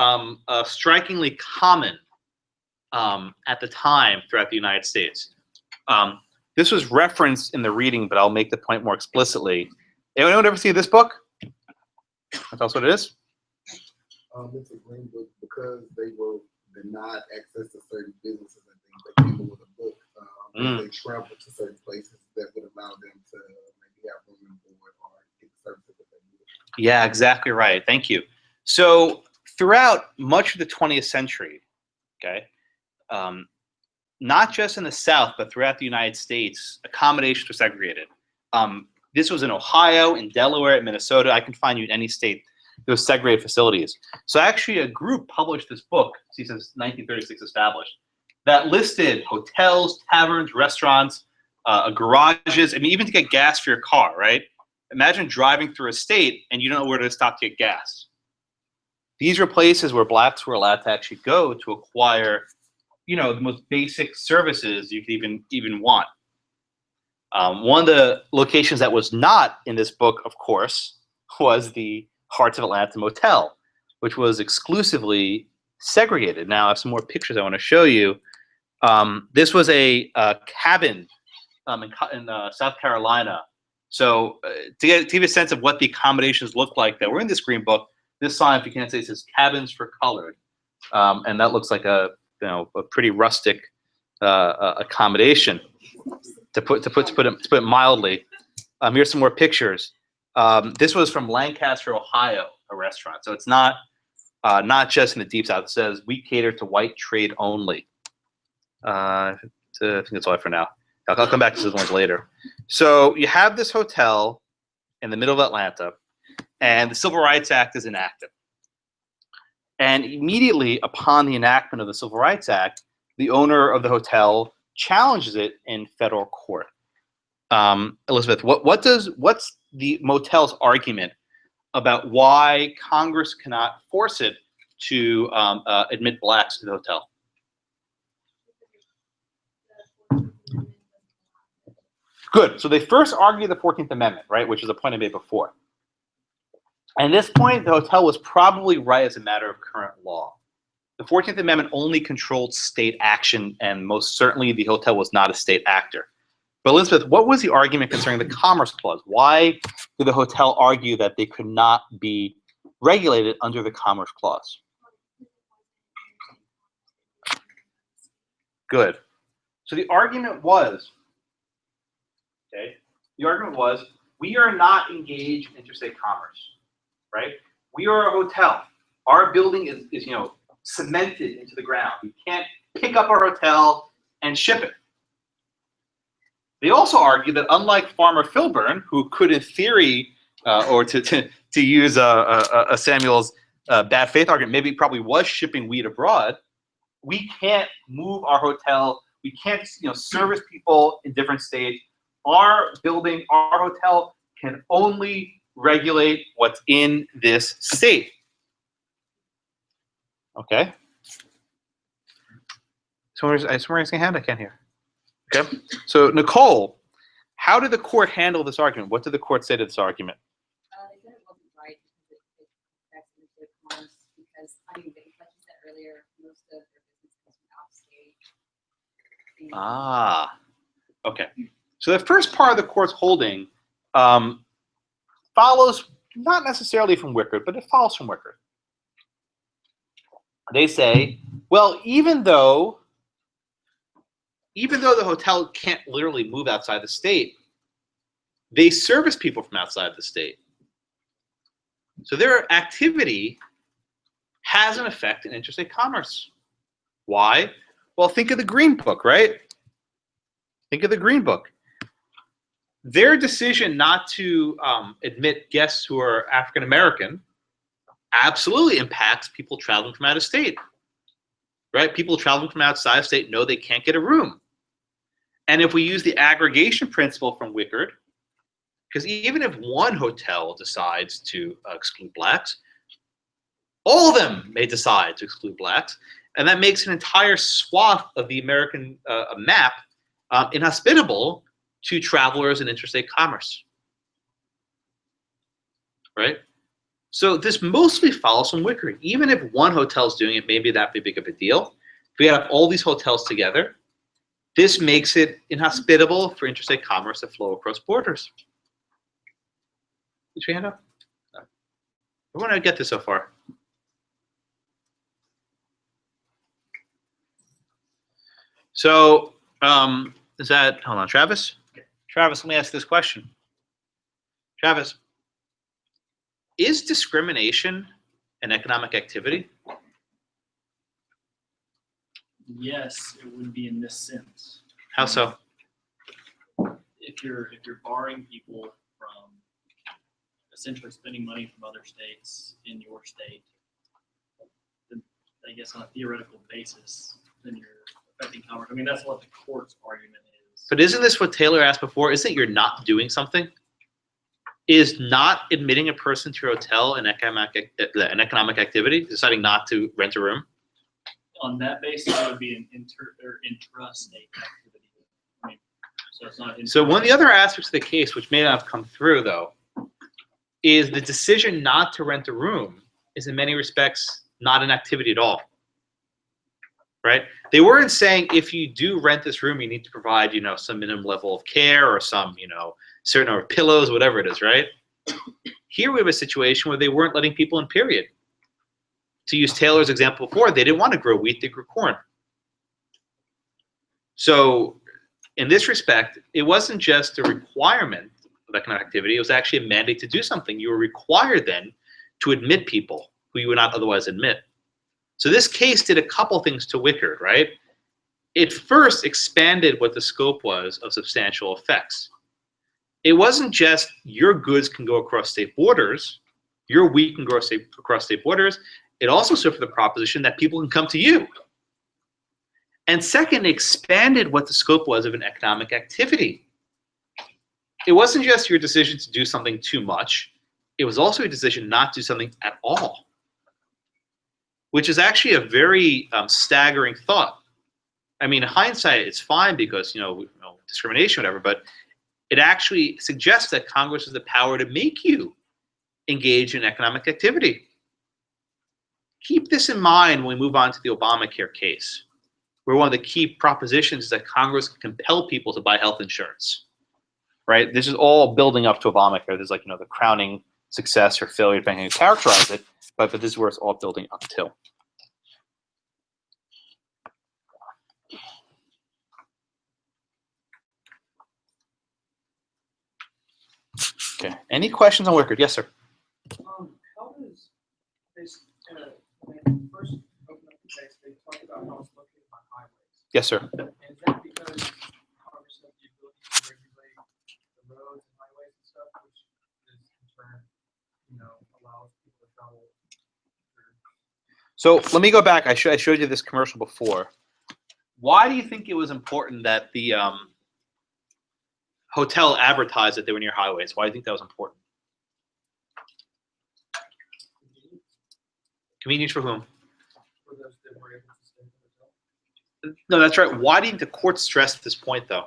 strikingly common at the time throughout the United States. This was referenced in the reading, but I'll make the point more explicitly. Anyone ever see this book? Tell us what it is.
It's a green book because they were denied access to certain businesses and things. They came up with a book. They traveled to certain places that would allow them to maybe have room and board or get services that they needed.
Yeah, exactly right. Thank you. So throughout much of the 20th century, okay, not just in the South, but throughout the United States, accommodations were segregated. This was in Ohio, in Delaware, in Minnesota. I can find you in any state. There was segregated facilities. So actually a group published this book, since 1936 established, that listed hotels, taverns, restaurants, garages, I mean, even to get gas for your car, right? Imagine driving through a state and you don't know where to stop to get gas. These were places where blacks were allowed to actually go to acquire, the most basic services you could even want. One of the locations that was not in this book, of course, was the Hearts of Atlanta Motel, which was exclusively segregated. Now I have some more pictures I want to show you. This was a cabin in South Carolina. So to give a sense of what the accommodations look like that were in this green book, this sign, if you can't say, it says "Cabins for Colored," and that looks like a pretty rustic accommodation, to put it mildly. Here's some more pictures. This was from Lancaster, Ohio, a restaurant. So it's not just in the Deep South. It says, "We cater to white trade only." I think that's all for now. I'll come back to those ones later. So you have this hotel in the middle of Atlanta, and the Civil Rights Act is enacted. And immediately upon the enactment of the Civil Rights Act, the owner of the hotel challenges it in federal court. Elizabeth, what's the motel's argument about why Congress cannot force it to admit blacks to the hotel? Good. So they first argue the 14th Amendment, right, which is a point I made before. At this point, the hotel was probably right as a matter of current law. The 14th Amendment only controlled state action, and most certainly the hotel was not a state actor. But Elizabeth, what was the argument concerning the Commerce Clause? Why did the hotel argue that they could not be regulated under the Commerce Clause? Good. So the argument was, we are not engaged in interstate commerce, right? We are a hotel. Our building is cemented into the ground. We can't pick up our hotel and ship it. They also argue that unlike Farmer Filburn, who could in theory, or to use a Samuel's bad faith argument, maybe probably was shipping weed abroad, we can't move our hotel. We can't service people in different states. Our building, our hotel can only regulate what's in this state. Okay. Someone's raising a hand. I can't hear. Okay. So Nicole, how did the court handle this argument? What did the court say to this argument?
They said it wasn't right because it affects interstate commerce because, I mean, like you said earlier, most of their business comes from out of state.
Ah, okay. So the first part of the court's holding follows not necessarily from Wickard, but it follows from Wickard. They say, well, even though the hotel can't literally move outside the state, they service people from outside the state. So their activity has an effect in interstate commerce. Why? Well, think of the Green Book, right? Think of the Green Book. Their decision not to admit guests who are African American absolutely impacts people traveling from out of state, right? People traveling from outside of state know they can't get a room. And if we use the aggregation principle from Wickard, because even if one hotel decides to exclude blacks, all of them may decide to exclude blacks, and that makes an entire swath of the American map inhospitable to travelers in interstate commerce, right? So this mostly follows from Wickard. Even if one hotel is doing it, maybe that would be big of a deal. If we have all these hotels together, this makes it inhospitable for interstate commerce to flow across borders. Did you hand up? No. I want to get this so far. So is that, hold on, Travis? Travis, let me ask this question. Travis, is discrimination an economic activity?
Yes, it would be in this sense.
How so?
If you're barring people from essentially spending money from other states in your state, then I guess on a theoretical basis, then you're affecting commerce. I mean, that's what the court's argument is.
But isn't this what Taylor asked before? Isn't you're not doing something? Is not admitting a person to your hotel an economic activity, deciding not to rent a room?
On that basis, it would be an intrastate activity. I mean, so it's not.
So one of the other aspects of the case, which may not have come through though, is the decision not to rent a room is in many respects not an activity at all, right? They weren't saying if you do rent this room, you need to provide, some minimum level of care or some, certain number of pillows, whatever it is, right? Here we have a situation where they weren't letting people in, period. To use Taylor's example before, they didn't want to grow wheat, they grew corn. So in this respect, it wasn't just a requirement of economic activity, it was actually a mandate to do something. You were required then to admit people who you would not otherwise admit. So this case did a couple things to Wickard, right? It first expanded what the scope was of substantial effects. It wasn't just your goods can go across state borders, your wheat can go across state borders. It also stood for the proposition that people can come to you. And second, it expanded what the scope was of an economic activity. It wasn't just your decision to do something too much. It was also a decision not to do something at all, which is actually a very staggering thought. I mean, in hindsight, it's fine because, discrimination, whatever, but it actually suggests that Congress has the power to make you engage in economic activity. Keep this in mind when we move on to the Obamacare case, where one of the key propositions is that Congress can compel people to buy health insurance, right? This is all building up to Obamacare. There's the crowning success or failure, depending on how you characterize it, but this is where it's all building up to. Okay, any questions on Wickard? Yes, sir.
How
what is this, when they first opened up the case, they talked about how it's located on highways.
Yes, sir.
And is that because Congress has the ability to regulate the roads and highways and stuff, which is in turn, allows people to travel?
So let me go back. I showed you this commercial before. Why do you think it was important that the hotel advertised that they were near highways? Why do you think that was important? Convenience for whom?
For those that were able to stay in the hotel?
No, that's right. Why do you think the court stressed this point, though?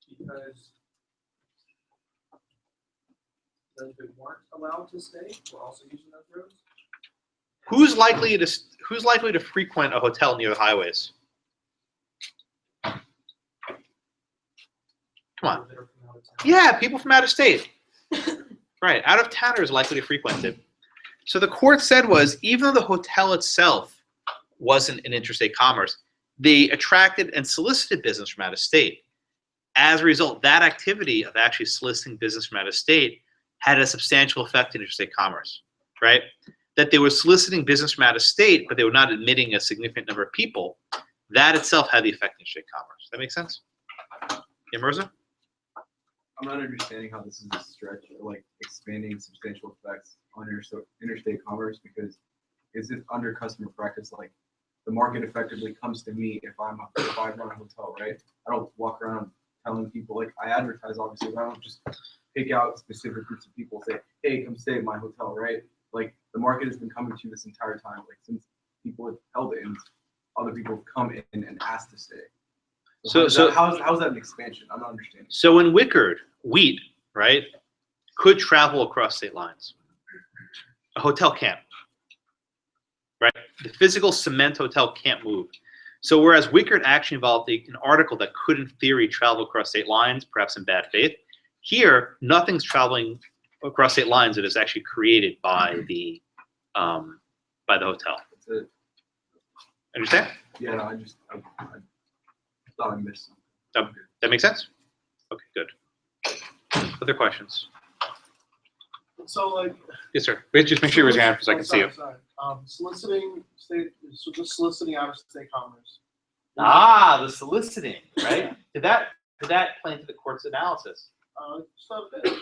Because those that weren't allowed to stay were also using those roads.
Who's likely to frequent a hotel near the highways? Come on.
That are from out of town.
Yeah, people from out of state. Right, out of towners likely to frequent it. So the court said was, even though the hotel itself wasn't in interstate commerce, they attracted and solicited business from out of state. As a result, that activity of actually soliciting business from out of state had a substantial effect in interstate commerce, right? That they were soliciting business from out of state, but they were not admitting a significant number of people. That itself had the effect in interstate commerce. That makes sense? Yeah, Mirza?
I'm not understanding how this is a stretch, like expanding substantial effects on interstate commerce, because is it under customer practice? Like the market effectively comes to me if I run a hotel, right? I don't walk around telling people, like I advertise obviously, but I don't just pick out specific groups of people and say, hey, come stay at my hotel, right? Like the market has been coming to you this entire time, like since people have held it, and other people have come in and asked to stay. So how's that an expansion? I'm not understanding.
So in Wickard, wheat, right, could travel across state lines. A hotel can't, right? The physical cement hotel can't move. So whereas Wickard actually involved an article that could, in theory, travel across state lines, perhaps in bad faith, here, nothing's traveling across state lines that is actually created by the hotel.
That's it.
Understand?
Yeah, no, I thought I missed something.
That makes sense? Okay, good. Other questions?
So like.
Yes, sir. Wait, just make sure you raise your hand so I can see you.
Soliciting state, so just soliciting out of state commerce.
Ah, the soliciting, right? Did that play into the court's analysis?
So a bit.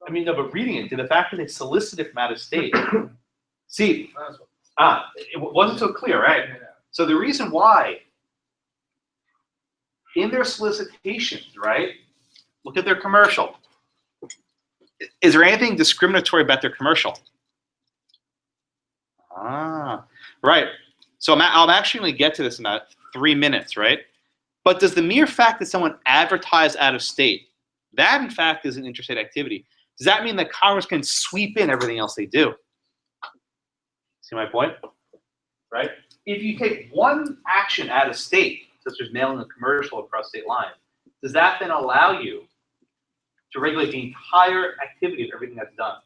I mean, no, but reading it, did the fact that they solicited from out of state, see,
That's what-
it wasn't so clear, right?
Yeah.
So the reason why, in their solicitations, right, look at their commercial. Is there anything discriminatory about their commercial? Ah, right. So I'm actually going to get to this in about 3 minutes, right? But does the mere fact that someone advertised out of state, that in fact is an interstate activity, does that mean that Congress can sweep in everything else they do? See my point? Right? If you take one action out of state, such as mailing a commercial across state lines, does that then allow you to regulate the entire activity of everything that's done?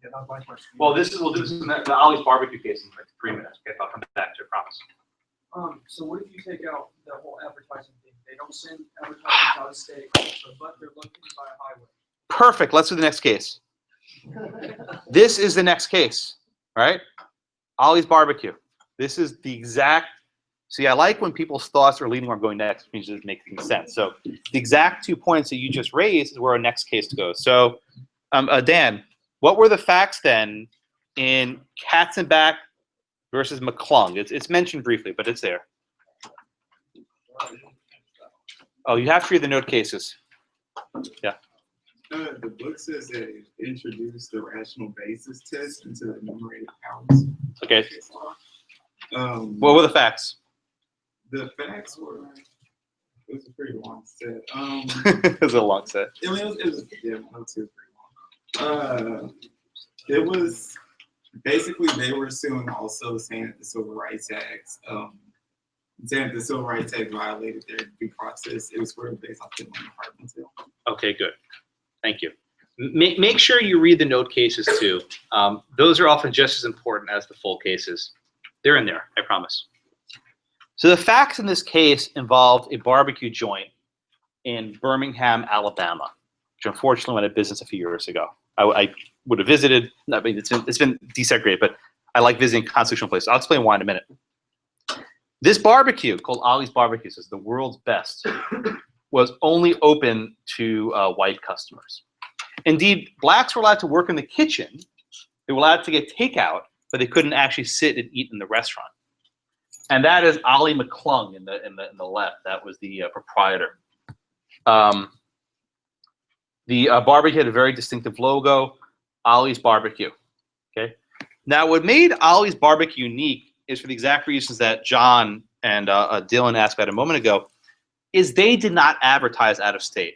Yeah, that was my question.
Well, we'll do this in the Ollie's barbecue case in like 3 minutes. Okay, I'll come back to it, I promise.
So what if you take out the whole advertising thing? They don't send advertisements out of state, but they're looking by a highway.
Perfect. Let's do the next case. This is the next case, right? Ollie's barbecue. This is the exact. See, I like when people's thoughts are leading where I'm going next, which means it making sense. So the exact 2 points that you just raised is where our next case goes. So, Dan, what were the facts then in Katzenbach versus McClung? It's mentioned briefly, but it's there. Oh, you have to read the note cases. Yeah.
The book says that it introduced the rational basis test into the enumerated powers.
Okay.
What
were the facts?
The facts were, it was a pretty long set.
It was a long set.
I mean, it was yeah, no, it was pretty long. It was basically they were suing also saying that the Civil Rights Act, saying that the Civil Rights Act violated their due process. It was sort of based off the Department.
Okay, good. Thank you. Make sure you read the note cases too. Those are often just as important as the full cases. They're in there, I promise. So the facts in this case involved a barbecue joint in Birmingham, Alabama. which unfortunately went out of business a few years ago. I would have visited. I mean, it's been desegregated, but I like visiting constitutional places. I'll explain why in a minute. This barbecue called Ollie's Barbecue, is the world's best, was only open to white customers. Indeed, blacks were allowed to work in the kitchen. They were allowed to get takeout, but they couldn't actually sit and eat in the restaurant. And that is Ollie McClung in the left. That was the proprietor. The barbecue had a very distinctive logo, Ollie's Barbecue. Okay. Now, what made Ollie's Barbecue unique is for the exact reasons that John and Dylan asked about a moment ago, is they did not advertise out of state.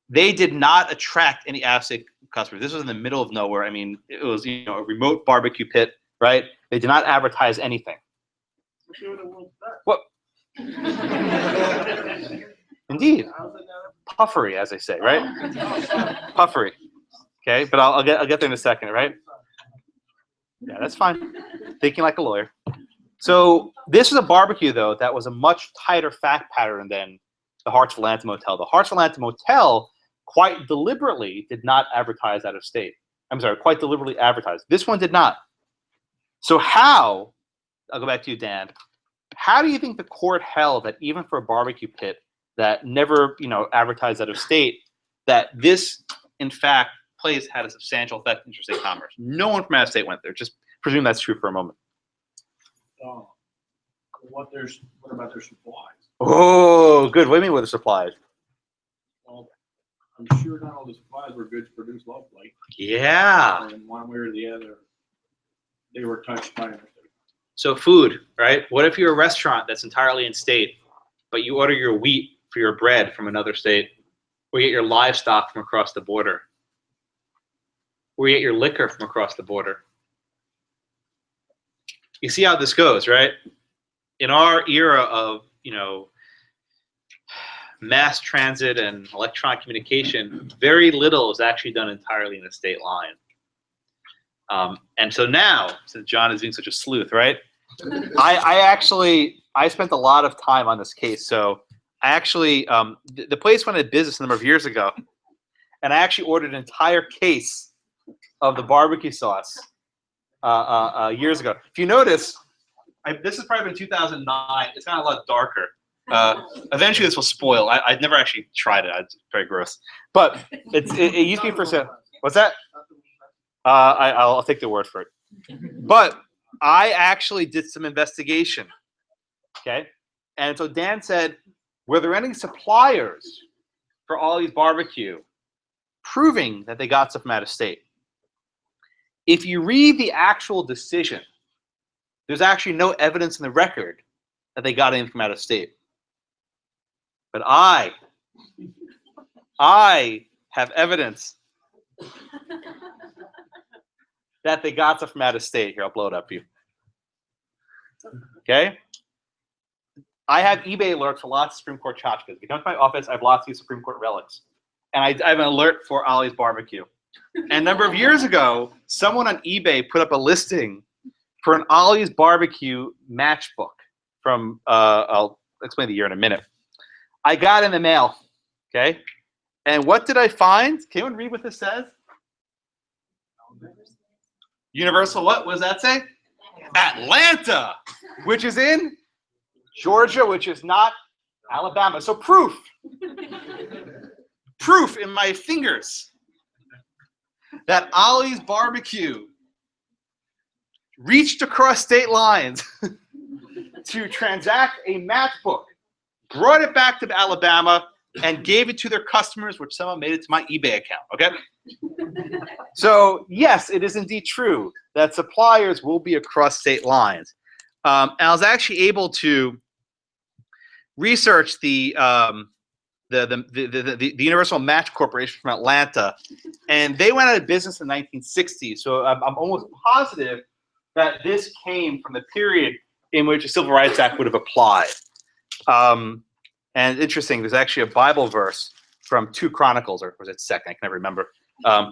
They did not attract any out-of-state customers. This was in the middle of nowhere. I mean, it was a remote barbecue pit, right? They did not advertise anything. What? Indeed, puffery, as they say, right? Puffery. Okay, but I'll get there in a second, right? Yeah, that's fine. Thinking like a lawyer. So this was a barbecue, though, that was a much tighter fact pattern than the Hartsville Atlanta Motel. The Hartsville Atlanta Motel quite deliberately did not advertise out of state. I'm sorry, quite deliberately advertised. This one did not. So how, I'll go back to you, Dan, how do you think the court held that even for a barbecue pit that never, advertised out of state, that this, in fact, place had a substantial effect on interstate commerce? No one from out of state went there. Just presume that's true for a moment.
What about their supplies?
Oh, good. What do you mean with the supplies?
Well, I'm sure not all the supplies were goods produced locally.
Yeah.
And one way or the other, they were touched by interstate.
So food, right? What if you're a restaurant that's entirely in state, but you order your wheat for your bread from another state, or you get your livestock from across the border, or you get your liquor from across the border? You see how this goes, right? In our era of, mass transit and electronic communication, very little is actually done entirely in a state line. And so now, since John is being such a sleuth, right? I spent a lot of time on this case. So I actually, the place went out of business a number of years ago, and I actually ordered an entire case of the barbecue sauce years ago. If you notice, this has probably been 2009. It's gotten a lot darker. Eventually, this will spoil. I'd never actually tried it. It's very gross. But it used to be for sale. What's that? I'll take the word for it. But I actually did some investigation. Okay, and so Dan said, were there any suppliers for Ollie's Barbecue proving that they got stuff from out of state? If you read the actual decision, there's actually no evidence in the record that they got anything from out of state. But I have evidence that they got stuff from out of state. Here, I'll blow it up for you. Okay? I have eBay alerts for lots of Supreme Court tchotchkes. If you come to my office, I have lots of these Supreme Court relics. And I have an alert for Ollie's Barbecue. And a number of years ago, someone on eBay put up a listing for an Ollie's Barbecue matchbook from, I'll explain the year in a minute. I got in the mail, okay? And what did I find? Can anyone read what this says? Universal what? What does that say? Atlanta, which is in Georgia, which is not Alabama. So proof. Proof in my fingers that Ollie's Barbecue reached across state lines to transact a matchbook, brought it back to Alabama, and gave it to their customers, which someone made it to my eBay account, okay? So, yes, it is indeed true that suppliers will be across state lines. And I was actually able to research the Universal Match Corporation from Atlanta, and they went out of business in the 1960s. So I'm almost positive that this came from the period in which the Civil Rights Act would have applied. And interesting, there's actually a Bible verse from 2 Chronicles, or was it 2nd? I can never remember. A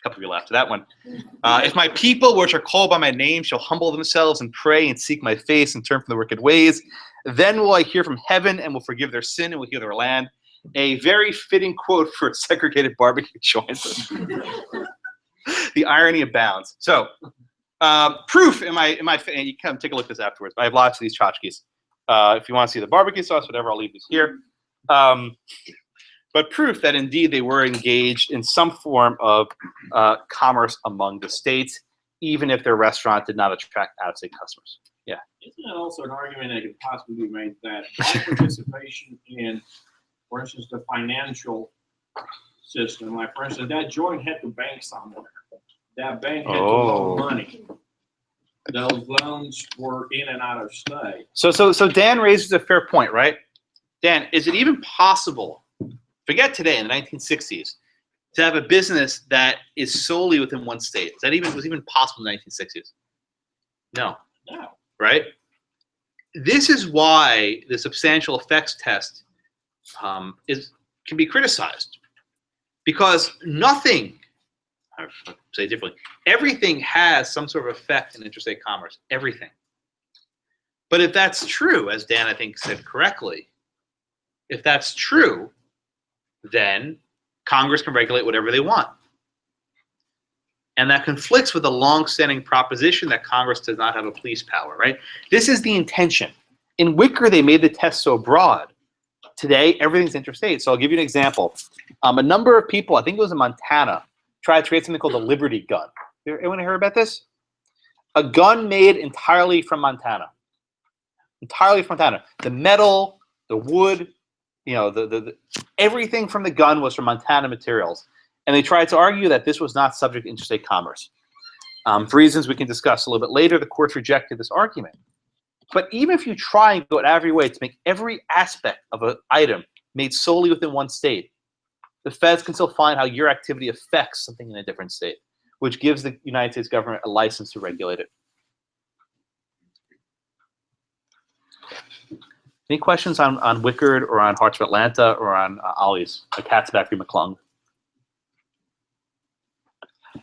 couple of you laughed at that one. If my people, which are called by my name, shall humble themselves and pray and seek my face and turn from the wicked ways, then will I hear from heaven and will forgive their sin and will heal their land. A very fitting quote for segregated barbecue joints. The irony abounds. So, proof in my and you can take a look at this afterwards. But I have lots of these tchotchkes. If you want to see the barbecue sauce, whatever, I'll leave these here. But proof that indeed they were engaged in some form of commerce among the states, even if their restaurant did not attract out-of-state customers. Yeah.
Isn't that also an argument that could possibly be made that participation in, for instance, the financial system, like for instance, that joint had to bank somewhere. That bank had to loan money. Those loans were in and out of state.
So Dan raises a fair point, right? Dan, is it even possible, forget today in the 1960s, to have a business that is solely within one state? Was even possible in the 1960s? No.
No.
Right? This is why the substantial effects test can be criticized, because nothing, I'll say it differently, everything has some sort of effect in interstate commerce. Everything. But if that's true, as Dan I think said correctly, if that's true, then Congress can regulate whatever they want. And that conflicts with the long-standing proposition that Congress does not have a police power, right? This is the intention. In Wickard, they made the test so broad. Today, everything's interstate. So I'll give you an example. A number of people, I think it was in Montana, tried to create something called the Liberty gun. Anyone heard about this? A gun made entirely from Montana. Entirely from Montana. The metal, the wood, you know, the everything from the gun was from Montana materials. And they tried to argue that this was not subject to interstate commerce. For reasons we can discuss a little bit later, the courts rejected this argument. But even if you try and go out of your way to make every aspect of an item made solely within one state, the feds can still find how your activity affects something in a different state, which gives the United States government a license to regulate it. Any questions on Wickard or on Hearts of Atlanta or on Ollie's, a Cat's Factory McClung?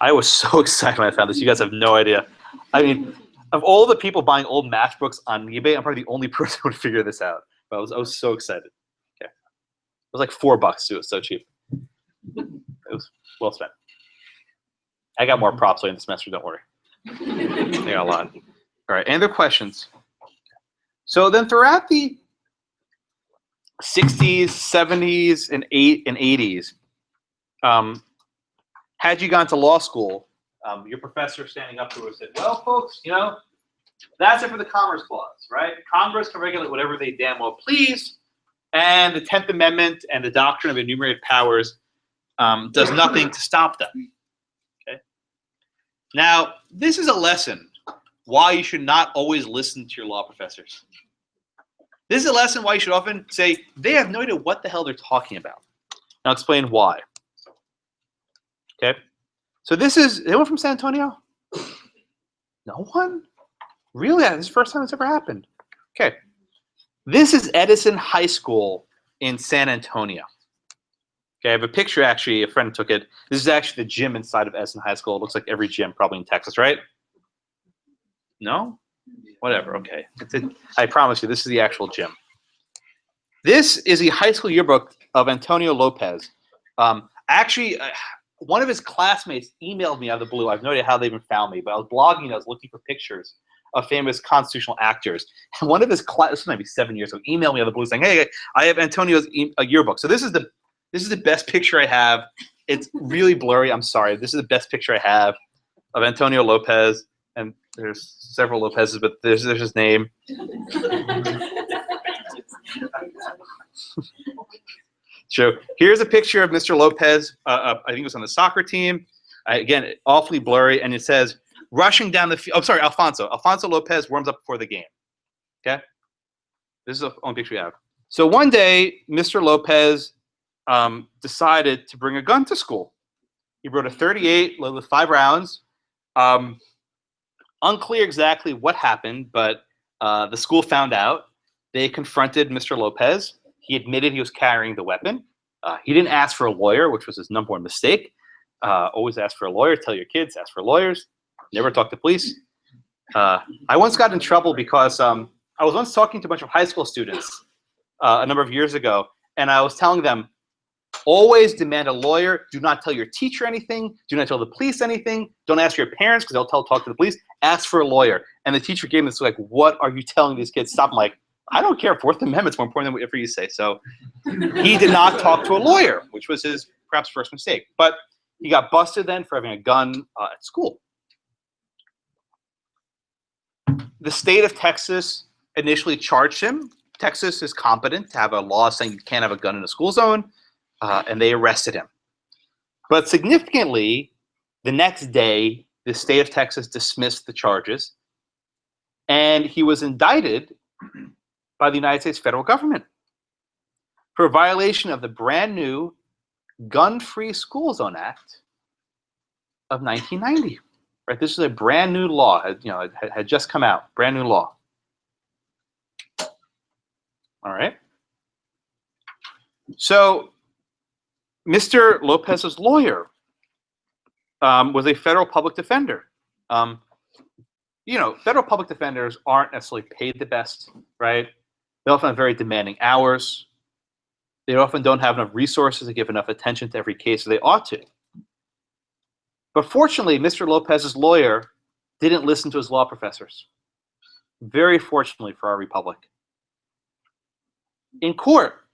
I was so excited when I found this. You guys have no idea. I mean, of all the people buying old matchbooks on eBay, I'm probably the only person who would figure this out. But I was so excited. Okay, it was like $4 too. It was so cheap. It was well spent. I got more props later in the semester. Don't worry. I got a lot. All right. Any other questions? So then, throughout the 60s, 70s, and 80s, had you gone to law school, your professor standing up to us said, well, folks, you know, that's it for the Commerce Clause, right? Congress can regulate whatever they damn well please, and the 10th Amendment and the doctrine of enumerated powers does nothing to stop them. Okay. Now, this is a lesson why you should not always listen to your law professors. This is a lesson why you should often say, they have no idea what the hell they're talking about. I'll explain why. Okay, so this is, anyone from San Antonio? No one? Really? This is the first time it's ever happened. Okay, this is Edison High School in San Antonio. Okay, I have a picture, actually, a friend took it. This is actually the gym inside of Edison High School. It looks like every gym probably in Texas, right? No? Whatever, okay. I promise you, this is the actual gym. This is the high school yearbook of Antonio Lopez. Actually, one of his classmates emailed me out of the blue. I have no idea how they even found me, but I was blogging, I was looking for pictures of famous constitutional actors. And one of his this was maybe 7 years ago, emailed me out of the blue saying, hey, I have Antonio's yearbook. So this is the best picture I have. It's really blurry, I'm sorry. This is the best picture I have of Antonio Lopez. And there's several Lopez's, but there's his name. So here's a picture of Mr. Lopez. I think it was on the soccer team. Again, awfully blurry. And it says, rushing down the field. Oh, sorry, Alfonso. Alfonso Lopez warms up before the game. Okay? This is the only picture we have. So one day, Mr. Lopez decided to bring a gun to school. He brought a .38 loaded with 5 rounds. Unclear exactly what happened, but the school found out. They confronted Mr. Lopez. He admitted he was carrying the weapon. He didn't ask for a lawyer, which was his number one mistake. Always ask for a lawyer. Tell your kids, ask for lawyers. Never talk to police. I once got in trouble because I was once talking to a bunch of high school students a number of years ago, and I was telling them, Always demand a lawyer. Do not tell your teacher anything. Do not tell the police anything. Don't ask your parents because they'll talk to the police. Ask for a lawyer. And the teacher gave me this like, what are you telling these kids? Stop. I'm like, I don't care. Fourth Amendment's more important than whatever you say. So he did not talk to a lawyer, which was his perhaps first mistake. But he got busted then for having a gun at school. The state of Texas initially charged him. Texas is competent to have a law saying you can't have a gun in a school zone, and they arrested him. But significantly, the next day, the state of Texas dismissed the charges, and he was indicted by the United States federal government for a violation of the brand new Gun-Free School Zone Act of 1990. Right, this is a brand new law. It had just come out. Brand new law. All right. So, Mr. Lopez's lawyer was a federal public defender. Federal public defenders aren't necessarily paid the best, right? They often have very demanding hours. They often don't have enough resources to give enough attention to every case that they ought to. But fortunately, Mr. Lopez's lawyer didn't listen to his law professors. Very fortunately for our republic. In court,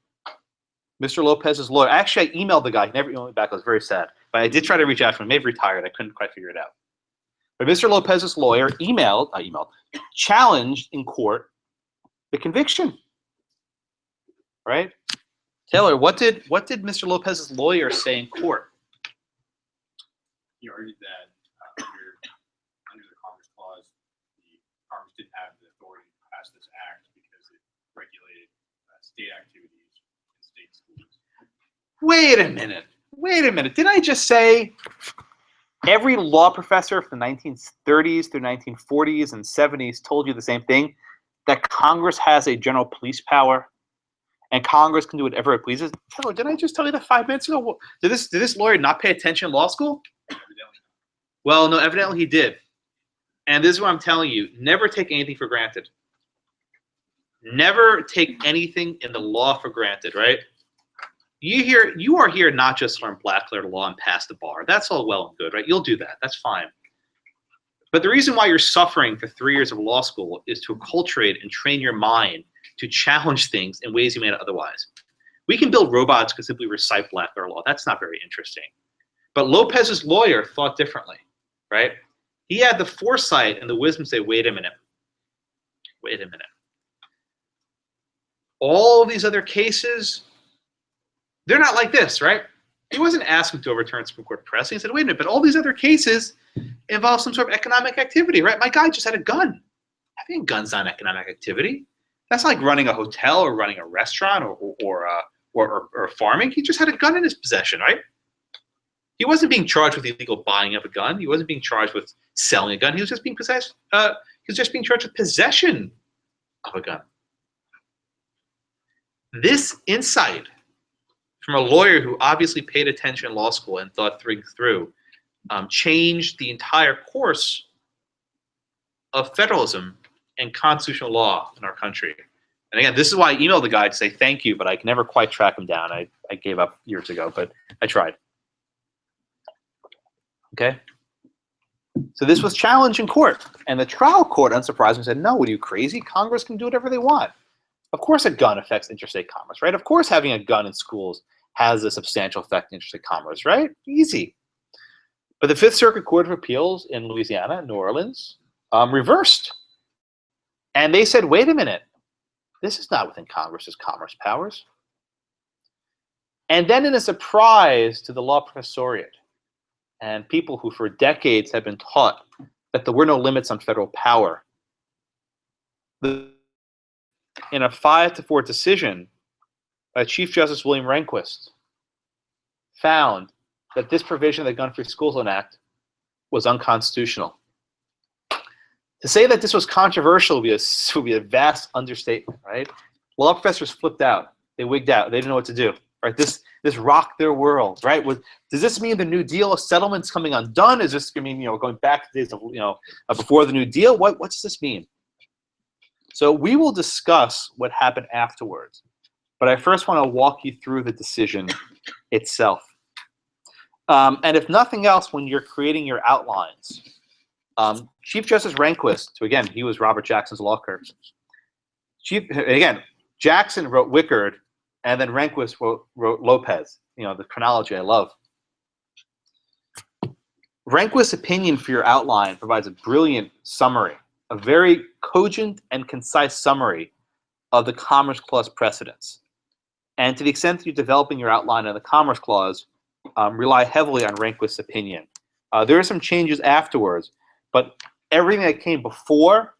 Mr. Lopez's lawyer, actually I emailed the guy, he never emailed me back, I was very sad. But I did try to reach out to him, he may have retired, I couldn't quite figure it out. But Mr. Lopez's lawyer challenged in court the conviction. Right? Taylor, what did Mr. Lopez's lawyer say in court?
He argued that under the Commerce Clause, the Congress didn't have the authority to pass this act because it regulated state activities in state schools.
Wait a minute. Didn't I just say every law professor from the 1930s through 1940s and 70s told you the same thing? That Congress has a general police power and Congress can do whatever it pleases? Taylor, didn't I just tell you that 5 minutes ago? Did this lawyer not pay attention in law school? Well, no, evidently he did. And this is what I'm telling you. Never take anything for granted. Never take anything in the law for granted, right? You are here not just to learn black letter law and pass the bar. That's all well and good, right? You'll do that. That's fine. But the reason why you're suffering for 3 years of law school is to acculturate and train your mind to challenge things in ways you may not otherwise. We can build robots who can simply recite black letter law. That's not very interesting. But Lopez's lawyer thought differently, right? He had the foresight and the wisdom to say, wait a minute. All these other cases, they're not like this, right? He wasn't asking to overturn Supreme Court precedent. He said, wait a minute, but all these other cases involve some sort of economic activity, right? My guy just had a gun. Having a gun's not economic activity. That's like running a hotel or running a restaurant or farming. He just had a gun in his possession, right? He wasn't being charged with illegal buying of a gun. He wasn't being charged with selling a gun. He was just being charged with possession of a gun. This insight from a lawyer who obviously paid attention in law school and thought things through changed the entire course of federalism and constitutional law in our country. And again, this is why I emailed the guy to say thank you, but I can never quite track him down. I gave up years ago, but I tried. Okay? So this was challenged in court. And the trial court, unsurprisingly, said, no, what are you crazy? Congress can do whatever they want. Of course a gun affects interstate commerce, right? Of course having a gun in schools has a substantial effect on interstate commerce, right? Easy. But the Fifth Circuit Court of Appeals in Louisiana, New Orleans, reversed. And they said, wait a minute. This is not within Congress's commerce powers. And then in a surprise to the law professoriate and people who for decades have been taught that there were no limits on federal power, in a 5-4 decision by Chief Justice William Rehnquist, found that this provision of the Gun-Free School Zone Act was unconstitutional. To say that this was controversial would be a vast understatement, right? Law professors flipped out. They wigged out. They didn't know what to do, right? This rocked their world, right? Does this mean the New Deal settlement's coming undone? Is this going to mean, going back to days of, before the New Deal? What does this mean? So we will discuss what happened afterwards. But I first want to walk you through the decision itself. And if nothing else, when you're creating your outlines, Chief Justice Rehnquist, who again, he was Robert Jackson's law clerk. Jackson wrote Wickard, and then Rehnquist wrote Lopez. You know, the chronology I love. Rehnquist's opinion for your outline provides a brilliant summary, a very cogent and concise summary of the Commerce Clause precedents. And to the extent that you're developing your outline of the Commerce Clause, rely heavily on Rehnquist's opinion. There are some changes afterwards, but everything that came before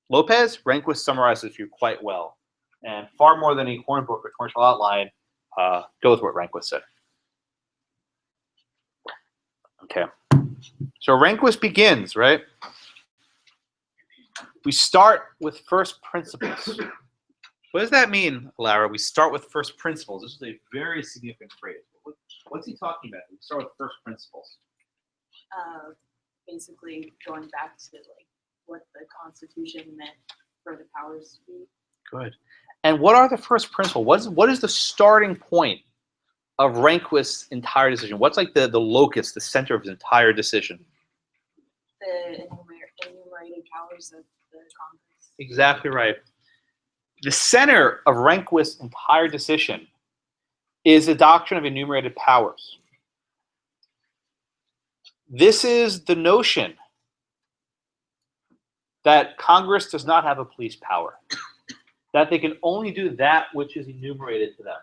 Lopez, Rehnquist summarizes for you quite well. And far more than a Hornbook or commercial outline, go with what Rehnquist said. Okay. So Rehnquist begins, right? We start with first principles. What does that mean, Lara? We start with first principles. This is a very significant phrase. What's he talking about? We start with first principles.
Basically going back to like what the Constitution meant for the powers to be.
Good. And what are the first principles? What is the starting point of Rehnquist's entire decision? What's like the locus, the center of his entire decision?
The enumerated powers of the Congress.
Exactly right. The center of Rehnquist's entire decision is the doctrine of enumerated powers. This is the notion that Congress does not have a police power, that they can only do that which is enumerated to them.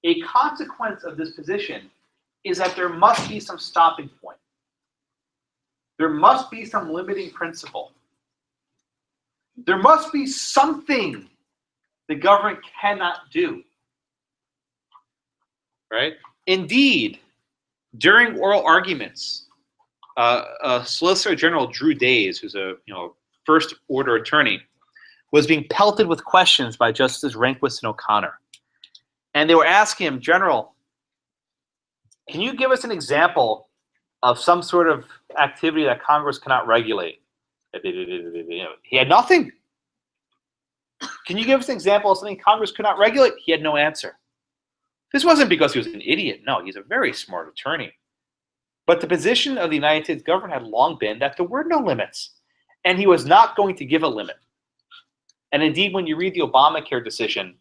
A consequence of this position is that there must be some stopping point. There must be some limiting principle. There must be something the government cannot do. Right? Indeed, during oral arguments, Solicitor General Drew Days, who's a first order attorney, was being pelted with questions by Justices Rehnquist and O'Connor. And they were asking him, General, can you give us an example of some sort of activity that Congress cannot regulate? He had nothing. Can you give us an example of something Congress could not regulate? He had no answer. This wasn't because he was an idiot. No, he's a very smart attorney. But the position of the United States government had long been that there were no limits. And he was not going to give a limit. And indeed, when you read the Obamacare decision,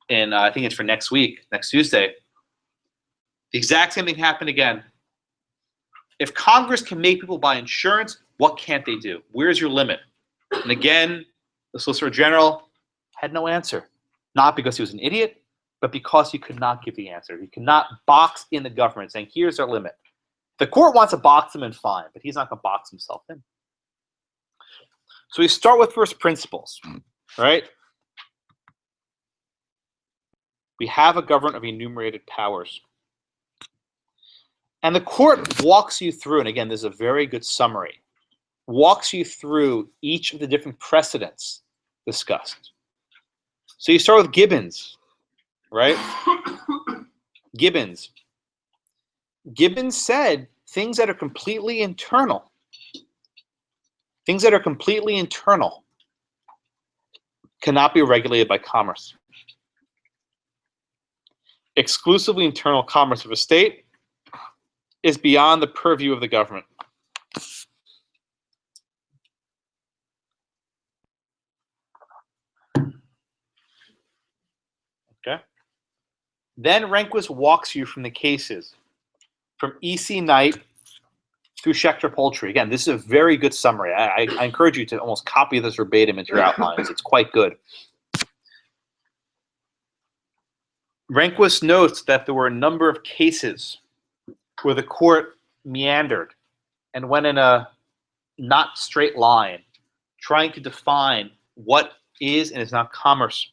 and I think it's for next week, next Tuesday, the exact same thing happened again. If Congress can make people buy insurance, what can't they do? Where's your limit? And again, the Solicitor General had no answer. Not because he was an idiot, but because he could not give the answer. He could not box in the government saying, here's our limit. The court wants to box him in, fine, but he's not going to box himself in. So we start with first principles, right? We have a government of enumerated powers. And the court walks you through, and again, this is a very good summary, walks you through each of the different precedents discussed. So you start with Gibbons, right? Gibbons said things that are completely internal, cannot be regulated by commerce. Exclusively internal commerce of a state is beyond the purview of the government. Okay. Then Rehnquist walks you from the cases from E.C. Knight through Schechter Poultry. Again, this is a very good summary. I encourage you to almost copy this verbatim into your outlines. It's quite good. Rehnquist notes that there were a number of cases where the court meandered and went in a not straight line, trying to define what is and is not commerce.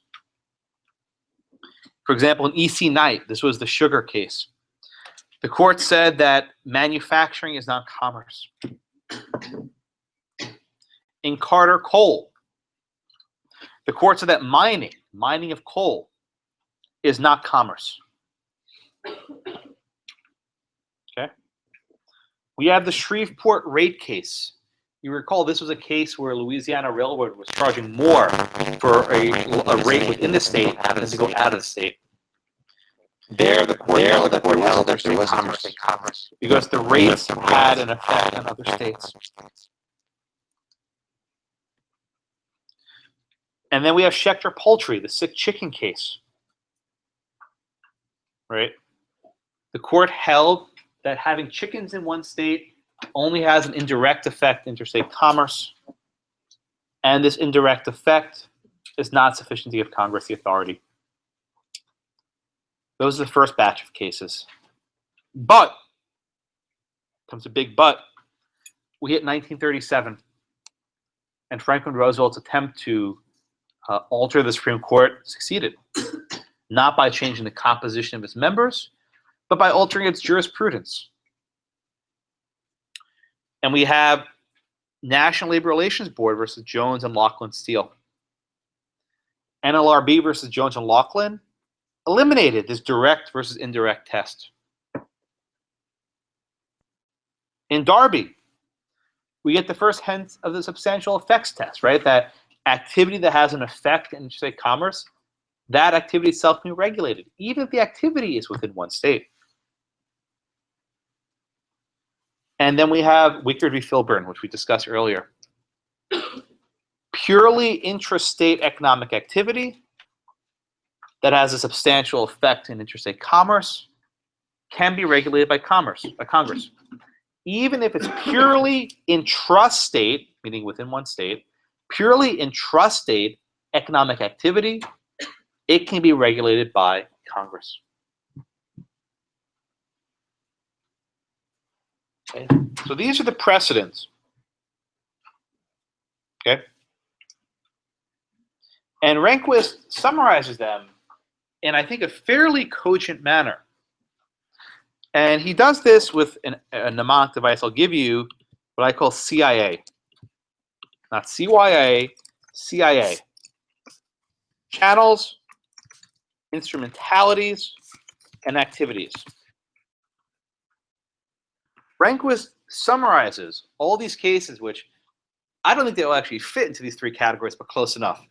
For example, in E.C. Knight, this was the sugar case. The court said that manufacturing is not commerce. In Carter Coal, the court said that mining of coal, is not commerce. Okay. We have the Shreveport rate case. You recall this was a case where Louisiana Railroad was charging more for a rate within the state than to go out of the state. There, the court held that there was interstate commerce because the rates had an effect on other states. And then we have Schechter Poultry, the sick chicken case. Right? The court held that having chickens in one state only has an indirect effect on interstate commerce, and this indirect effect is not sufficient to give Congress the authority. Those are the first batch of cases. But, comes a big but, we hit 1937, and Franklin Roosevelt's attempt to alter the Supreme Court succeeded, not by changing the composition of its members, but by altering its jurisprudence. And we have National Labor Relations Board versus Jones and Laughlin Steel. NLRB versus Jones and Laughlin eliminated this direct versus indirect test. In Darby, we get the first hint of the substantial effects test, right? That activity that has an effect in interstate commerce, that activity itself can be regulated, even if the activity is within one state. And then we have Wickard v. Filburn, which we discussed earlier. Purely intrastate economic activity that has a substantial effect in interstate commerce can be regulated by Congress. Even if it's purely intrastate, meaning within one state, purely intrastate economic activity, it can be regulated by Congress. Okay. So these are the precedents. Okay. And Rehnquist summarizes them in, I think, a fairly cogent manner. And he does this with a mnemonic device I'll give you, what I call CIA. Not CYA, CIA. Channels, instrumentalities, and activities. Rehnquist summarizes all these cases, which I don't think they will actually fit into these three categories, but close enough.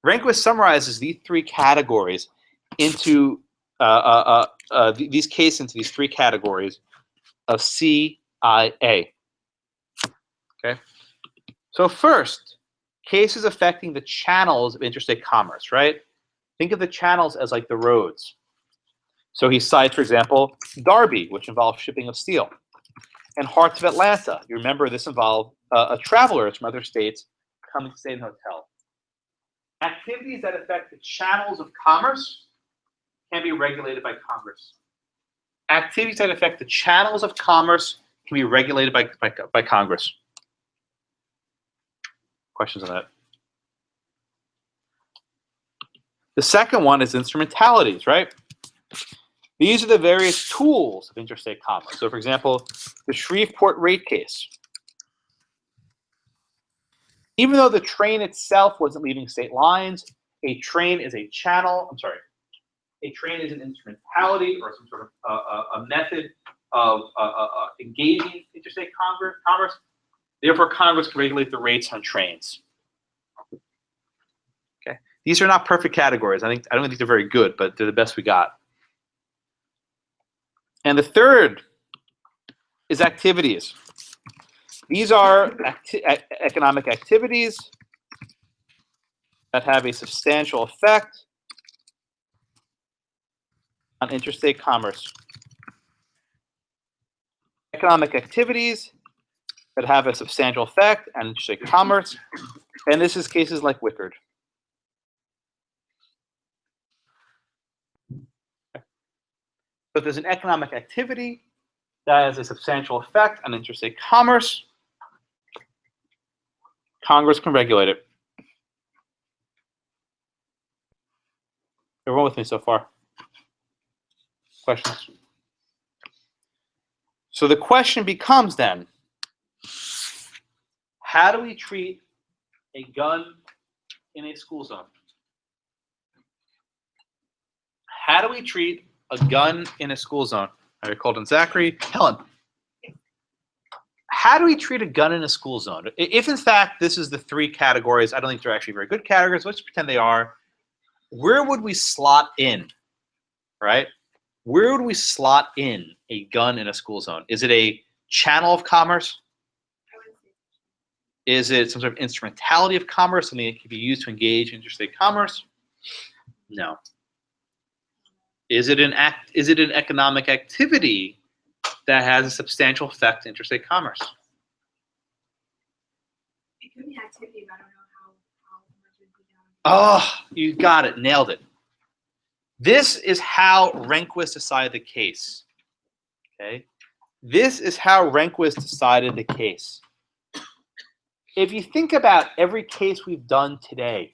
Rehnquist summarizes these three categories into these cases into these three categories of CIA. Okay. So first, cases affecting the channels of interstate commerce, right? Think of the channels as like the roads. So he cites, for example, Darby, which involved shipping of steel, and Hearts of Atlanta. You remember this involved travelers from other states coming to stay in a hotel. Activities that affect the channels of commerce can be regulated by Congress. Activities that affect the channels of commerce can be regulated by Congress. Questions on that? The second one is instrumentalities, right? These are the various tools of interstate commerce. So, for example, the Shreveport rate case. Even though the train itself wasn't leaving state lines, a train is a channel. I'm sorry. A train is an instrumentality or some sort of a method of engaging interstate commerce. Therefore, Congress can regulate the rates on trains. Okay, these are not perfect categories. I don't think they're very good, but they're the best we got. And the third is activities. These are economic activities that have a substantial effect on interstate commerce. Economic activities that have a substantial effect on interstate commerce, and this is cases like Wickard. So if there's an economic activity that has a substantial effect on interstate commerce, Congress can regulate it. Everyone with me so far? Questions? So the question becomes then, how do we treat a gun in a school zone? How do we treat a gun in a school zone? I recalled in Zachary. Helen, how do we treat a gun in a school zone? If in fact this is the three categories, I don't think they're actually very good categories. Let's pretend they are. Where would we slot in, right? where would we slot in a gun in a school zone? Is it a channel of commerce? Is it some sort of instrumentality of commerce, something that can be used to engage in interstate commerce? No. Is it an economic activity that has a substantial effect on interstate commerce?
It could be activity, but I don't know how much it would be done.
Oh, you got it, nailed it. This is how Rehnquist decided the case. Okay? This is how Rehnquist decided the case. If you think about every case we've done today,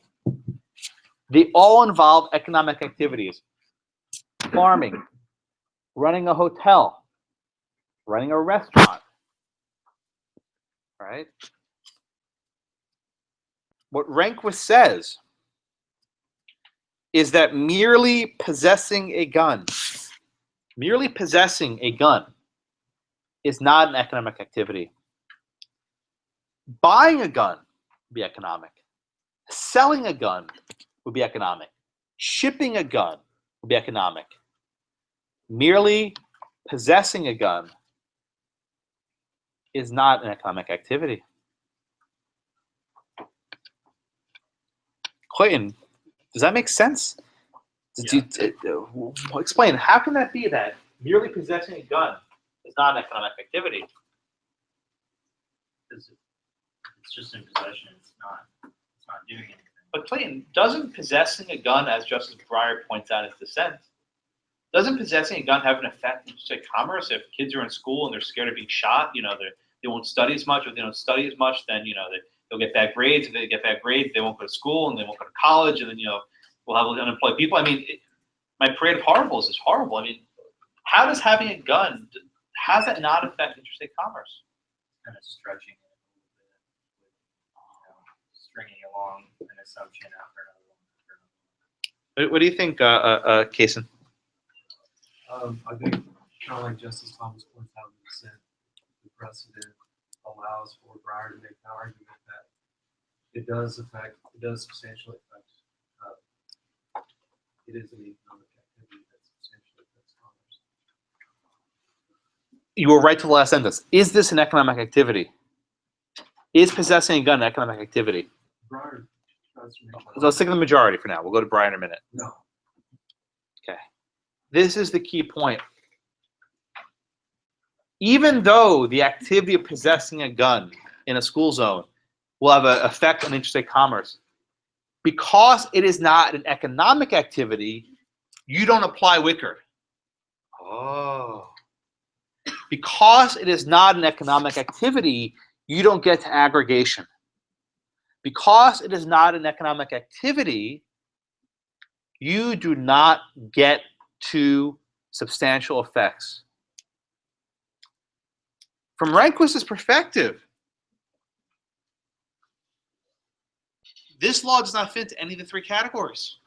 they all involve economic activities. Farming, running a hotel, running a restaurant, right? What Rehnquist says is that merely possessing a gun is not an economic activity. Buying a gun would be economic. Selling a gun would be economic. Shipping a gun would be economic. Merely possessing a gun is not an economic activity. Clayton, does that make sense? Explain, how can that be that merely possessing a gun is not an economic activity?
It's just in possession. It's not doing anything.
But Clayton, doesn't possessing a gun, as Justice Breyer points out in his dissent, doesn't possessing a gun have an effect on interstate commerce? If kids are in school and they're scared of being shot, they won't study as much. If they don't study as much, then they'll get bad grades. If they get bad grades, they won't go to school and they won't go to college, and then we'll have unemployed people. I mean, my parade of horribles is horrible. I mean, how does having a gun, how does that not affect interstate commerce?
Kind of stretching it a little bit, stringing along an assumption after another one.
What do you think, Kaysen?
I think kind of like Justice Thomas points out in the dissent, the precedent allows for Breyer to make the argument that it does substantially affect. It is an economic activity that substantially affects commerce.
You were right to the last sentence. Is this an economic activity? Is possessing a gun an economic activity?
Breyer tries to make that
So let's stick in the majority for now. We'll go to Brian in a minute.
no.
Okay. This is the key point. Even though the activity of possessing a gun in a school zone will have an effect on interstate commerce, because it is not an economic activity, you don't apply Wickard. Oh. Because it is not an economic activity, you don't get to aggregation. Because it is not an economic activity, you do not get to substantial effects. From Rehnquist's perspective, this law does not fit into any of the three categories,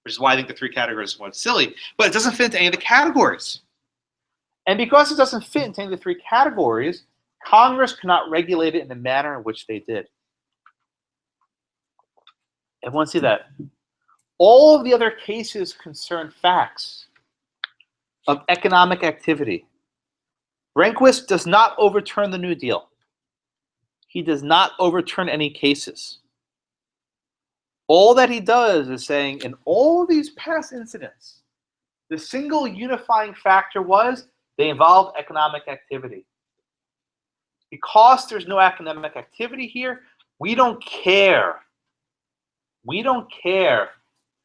which is why I think the three categories is somewhat silly, but it doesn't fit into any of the categories. And because it doesn't fit into any of the three categories, Congress cannot regulate it in the manner in which they did. Everyone see that? All of the other cases concern facts of economic activity. Rehnquist does not overturn the New Deal. He does not overturn any cases. All that he does is saying, in all these past incidents, the single unifying factor was they involve economic activity. Because there's no economic activity here, we don't care. We don't care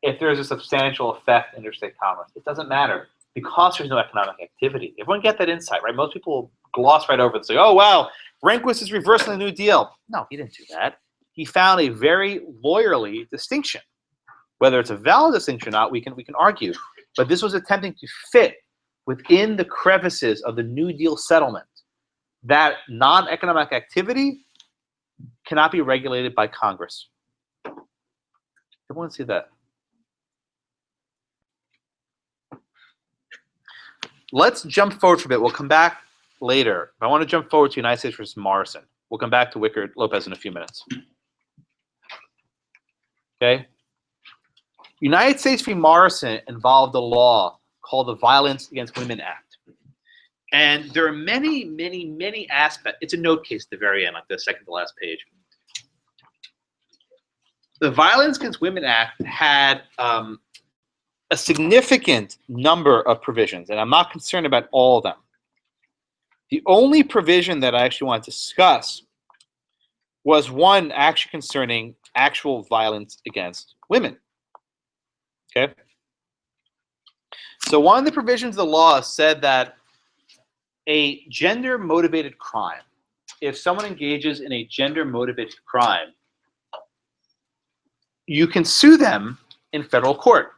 if there's a substantial effect in interstate commerce. It doesn't matter because there's no economic activity. Everyone get that insight, right? Most people gloss right over it and say, oh, wow, Rehnquist is reversing the New Deal. No, he didn't do that. He found a very lawyerly distinction. Whether it's a valid distinction or not, we can argue. But this was attempting to fit within the crevices of the New Deal settlement that non-economic activity cannot be regulated by Congress. Everyone see that? Let's jump forward for a bit. We'll come back later. I want to jump forward to United States versus Morrison. We'll come back to Wickard Lopez in a few minutes. Okay? United States v. Morrison involved a law called the Violence Against Women Act. And there are many, many, many aspects. It's a note case at the very end, like the second to last page. The Violence Against Women Act had a significant number of provisions, and I'm not concerned about all of them. The only provision that I actually want to discuss was one actually concerning actual violence against women. Okay? So one of the provisions of the law said that a gender-motivated crime, if someone engages in a gender-motivated crime, you can sue them in federal court.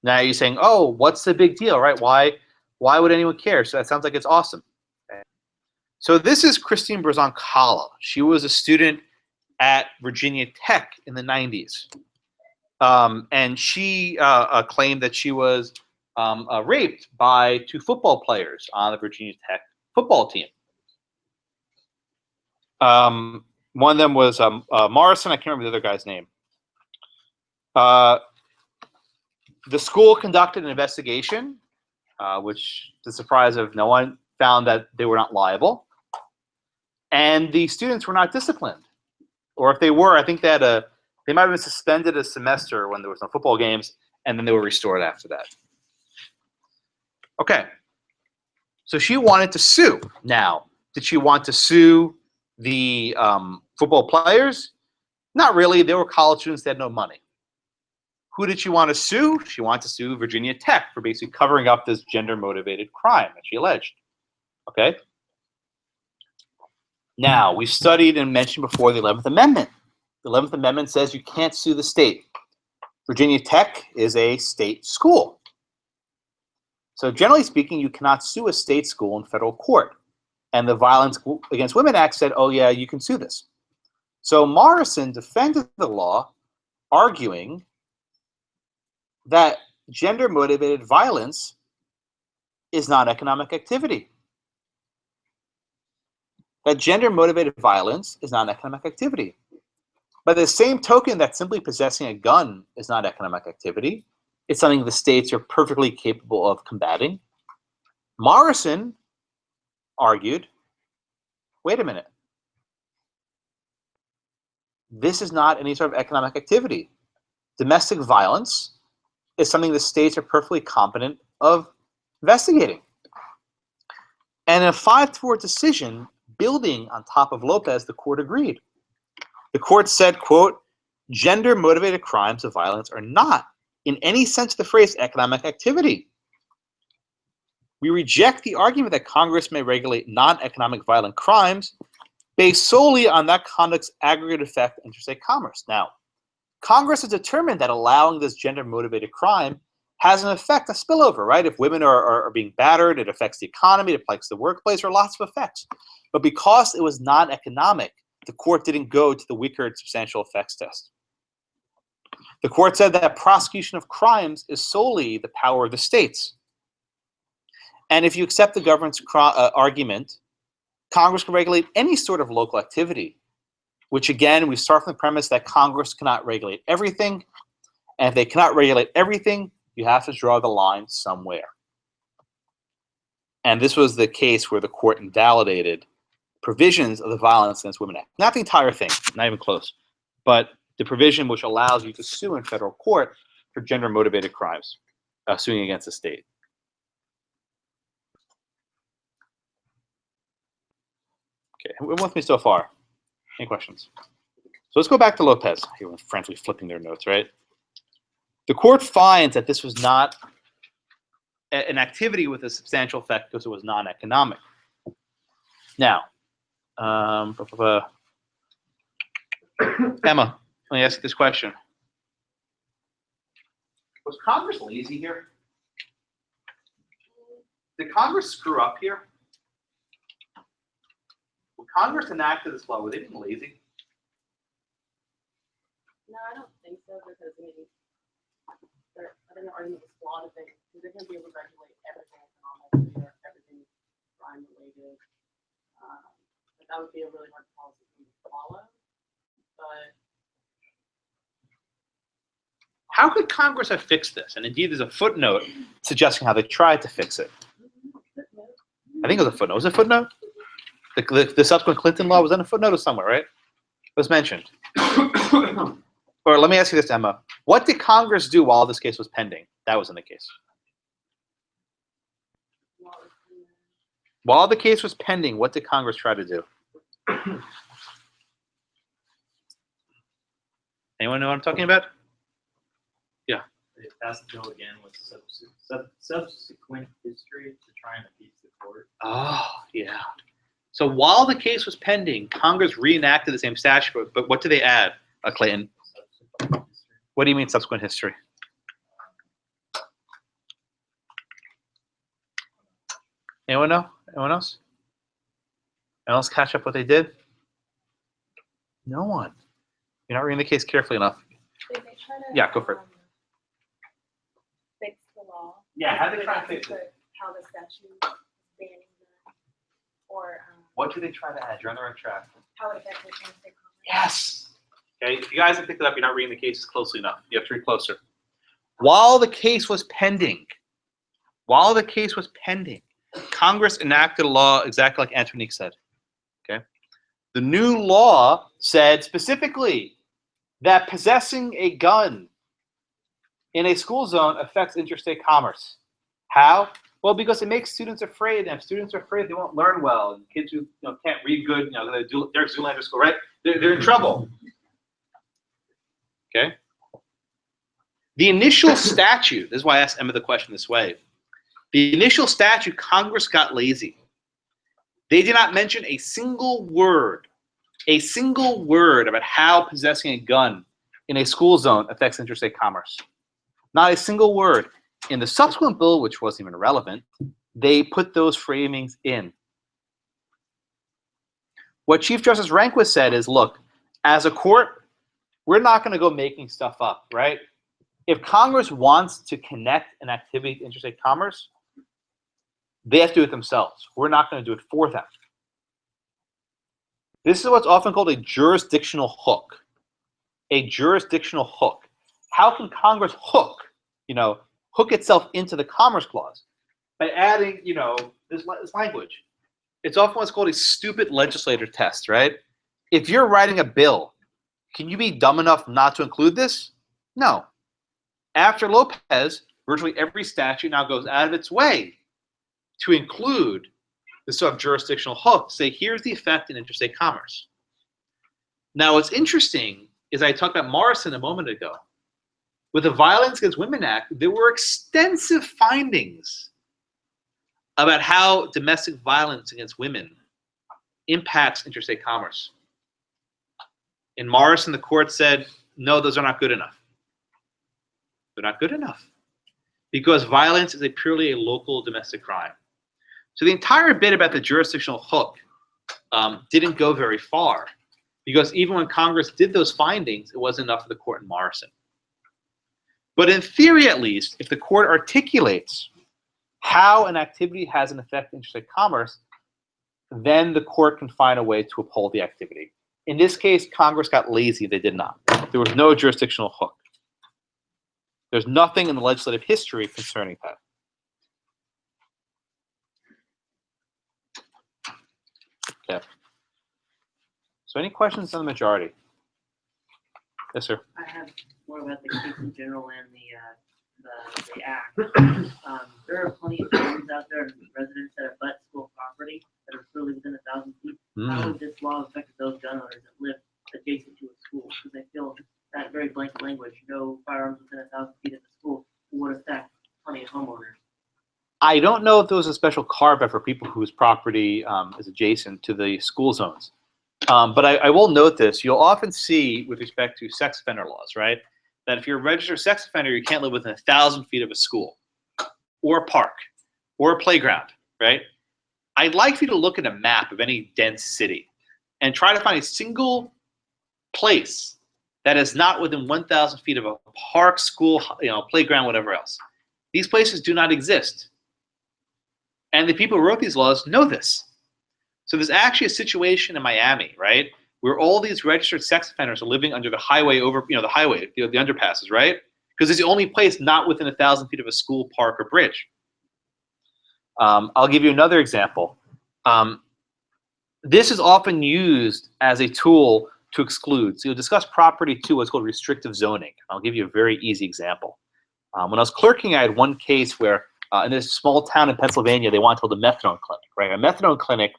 Now you're saying, oh, what's the big deal, right? Why would anyone care? So that sounds like it's awesome. Okay. So this is Christine Brazon-Kalla. She was a student at Virginia Tech in the 90s. And she claimed that she was raped by two football players on the Virginia Tech football team. One of them was Morrison. I can't remember the other guy's name. The school conducted an investigation, which, to the surprise of no one, found that they were not liable. And the students were not disciplined. Or if they were, I think they might have been suspended a semester when there was no football games, and then they were restored after that. Okay. So she wanted to sue. Now, did she want to sue the football players? Not really. They were college students. They had no money. Who did she want to sue? She wanted to sue Virginia Tech for basically covering up this gender-motivated crime that she alleged. Okay? Now, we studied and mentioned before the 11th Amendment. The 11th Amendment says you can't sue the state. Virginia Tech is a state school. So generally speaking, you cannot sue a state school in federal court. And the Violence Against Women Act said, oh yeah, you can sue this. So Morrison defended the law, arguing that gender-motivated violence is not economic activity. That gender-motivated violence is not economic activity. By the same token that simply possessing a gun is not economic activity, it's something the states are perfectly capable of combating. Morrison argued, wait a minute. This is not any sort of economic activity. Domestic violence is something the states are perfectly competent of investigating. And in a 5-4 decision, building on top of Lopez, the court agreed. The court said, quote, gender-motivated crimes of violence are not, in any sense of the phrase, economic activity. We reject the argument that Congress may regulate non-economic violent crimes based solely on that conduct's aggregate effect on interstate commerce. Now, Congress has determined that allowing this gender-motivated crime has an effect, a spillover, right? If women are being battered, it affects the economy, it affects the workplace, or lots of effects. But because it was non-economic, the court didn't go to the Wickard substantial effects test. The court said that prosecution of crimes is solely the power of the states. And if you accept the government's argument, Congress can regulate any sort of local activity, which again, we start from the premise that Congress cannot regulate everything. And if they cannot regulate everything, you have to draw the line somewhere. And this was the case where the court invalidated provisions of the Violence Against Women Act. Not the entire thing, not even close, but the provision which allows you to sue in federal court for gender-motivated crimes, suing against the state. Okay, who with me so far? Any questions? So let's go back to Lopez. Everyone's frantically flipping their notes, right? The court finds that this was not an activity with a substantial effect because it was non-economic. Now, Emma, let me ask you this question. Was Congress lazy here? Did Congress screw up here? When Congress enacted this law, were they being lazy?
No, I don't think so, because I mean, I think the argument was flawed if they're going to be able to regulate everything economically or everything crime related. But that would be a really hard policy to follow. But
How could Congress have fixed this? And indeed, there's a footnote suggesting how they tried to fix it. I think it was a footnote. Was it a footnote? The subsequent Clinton law was in a footnote or somewhere, right? It was mentioned. Or let me ask you this, Emma. What did Congress do while this case was pending? That was in the case. While the case was pending, what did Congress try to do? Anyone know what I'm talking about? Yeah.
They passed the bill again with subsequent history to try and appease the court.
Oh, yeah. So while the case was pending, Congress reenacted the same statute, but what did they add, Clayton? What do you mean subsequent history? Anyone know? Anyone else? Anyone else catch up what they did? No one. You're not reading the case carefully enough.
Did they try to,
Yeah, go for it.
Fix the law?
Yeah, how did they try to fix it?
Put how the statute is banning them, or
What did they try to add? You're on the right track.
how it affected interstate commerce?
Yes. Okay, if you guys have picked it up, you're not reading the cases closely enough. You have to read closer. While the case was pending, Congress enacted a law exactly like Antonique said. Okay, the new law said specifically that possessing a gun in a school zone affects interstate commerce. How? Well, because it makes students afraid, and if students are afraid, they won't learn well. And kids who can't read good, they're Zoolander school, right? They're in trouble. Okay. The initial statute. This is why I asked Emma the question this way. The initial statute, Congress got lazy. They did not mention a single word about how possessing a gun in a school zone affects interstate commerce. Not a single word. In the subsequent bill, which wasn't even relevant, they put those framings in. What Chief Justice Rehnquist said is, look, as a court, we're not going to go making stuff up, right? If Congress wants to connect an activity to interstate commerce, they have to do it themselves. We're not going to do it for them. This is what's often called a jurisdictional hook. A jurisdictional hook. How can Congress hook itself into the Commerce Clause? By adding, this language. It's often what's called a stupid legislator test, right? If you're writing a bill, can you be dumb enough not to include this? No. After Lopez, virtually every statute now goes out of its way to include the sort of jurisdictional hook, say, here's the effect in interstate commerce. Now, what's interesting is I talked about Morrison a moment ago. With the Violence Against Women Act, there were extensive findings about how domestic violence against women impacts interstate commerce. In Morrison, the court said, no, those are not good enough. They're not good enough because violence is purely a local domestic crime. So the entire bit about the jurisdictional hook didn't go very far because even when Congress did those findings, it wasn't enough for the court in Morrison. But in theory, at least, if the court articulates how an activity has an effect on interstate commerce, then the court can find a way to uphold the activity. In this case, Congress got lazy. They did not. There was no jurisdictional hook. There's nothing in the legislative history concerning that. Okay. So any questions on the majority? Yes, sir.
I have more about the case in general and the act. There are plenty of homes out there, residents that abut school property that are clearly within 1,000 feet. How would this law affect those gun owners that live adjacent to a school? Because I feel that very blank language, no firearms within 1,000 feet of the school, would affect plenty of homeowners.
I don't know if there was a special carve-out for people whose property is adjacent to the school zones. But I will note this. You'll often see, with respect to sex offender laws, right, that if you're a registered sex offender, you can't live within 1,000 feet of a school or a park or a playground, right? I'd like for you to look at a map of any dense city and try to find a single place that is not within 1,000 feet of a park, school, playground, whatever else. These places do not exist. And the people who wrote these laws know this. So there's actually a situation in Miami, right, where all these registered sex offenders are living under the highway the underpasses, right? because it's the only place not within 1,000 feet of a school, park, or bridge. I'll give you another example. This is often used as a tool to exclude. So you'll discuss property to what's called restrictive zoning. I'll give you a very easy example. When I was clerking, I had one case where in this small town in Pennsylvania, they wanted to build a methadone clinic, right? A methadone clinic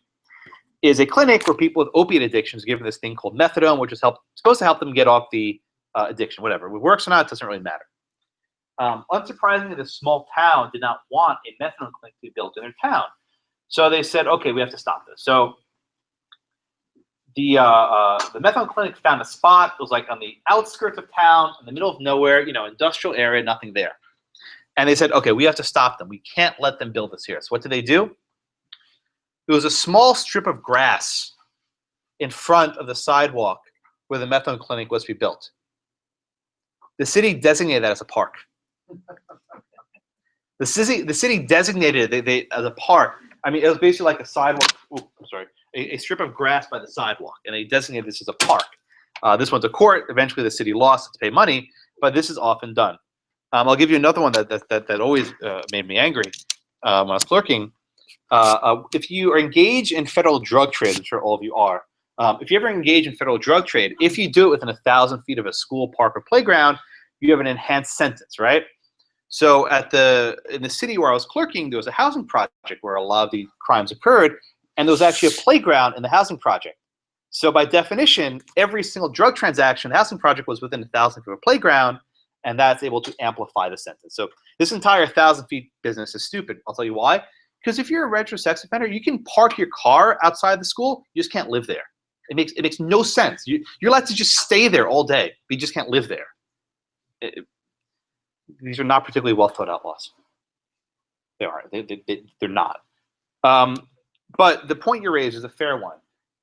is a clinic where people with opiate addictions are given this thing called methadone, which is supposed to help them get off the addiction, whatever. If it works or not, it doesn't really matter. Unsurprisingly, this small town did not want a methadone clinic to be built in their town. So they said, okay, we have to stop this. So the methadone clinic found a spot. It was like on the outskirts of town, in the middle of nowhere, industrial area, nothing there. And they said, okay, we have to stop them. We can't let them build this here. So what did they do? There was a small strip of grass in front of the sidewalk where the methadone clinic was to be built. The city designated that as a park. The city designated it as a park. I mean, it was basically like a sidewalk. Oh, I'm sorry. A strip of grass by the sidewalk, and they designated this as a park. This went to court. Eventually, the city lost to pay money, but this is often done. I'll give you another one that always made me angry when I was clerking. If you are engaged in federal drug trade, I'm sure all of you are. If you ever engage in federal drug trade, if you do it within 1,000 feet of a school, park, or playground, you have an enhanced sentence, right? So in the city where I was clerking, there was a housing project where a lot of the crimes occurred, and there was actually a playground in the housing project. So by definition, every single drug transaction, the housing project was within 1,000 feet of a playground, and that's able to amplify the sentence. So this entire 1,000 feet business is stupid. I'll tell you why. Because if you're a registered sex offender, you can park your car outside the school. You just can't live there. It makes no sense. You're allowed to just stay there all day, but you just can't live there. These are not particularly well thought out laws. They are. They're not. But the point you raise is a fair one.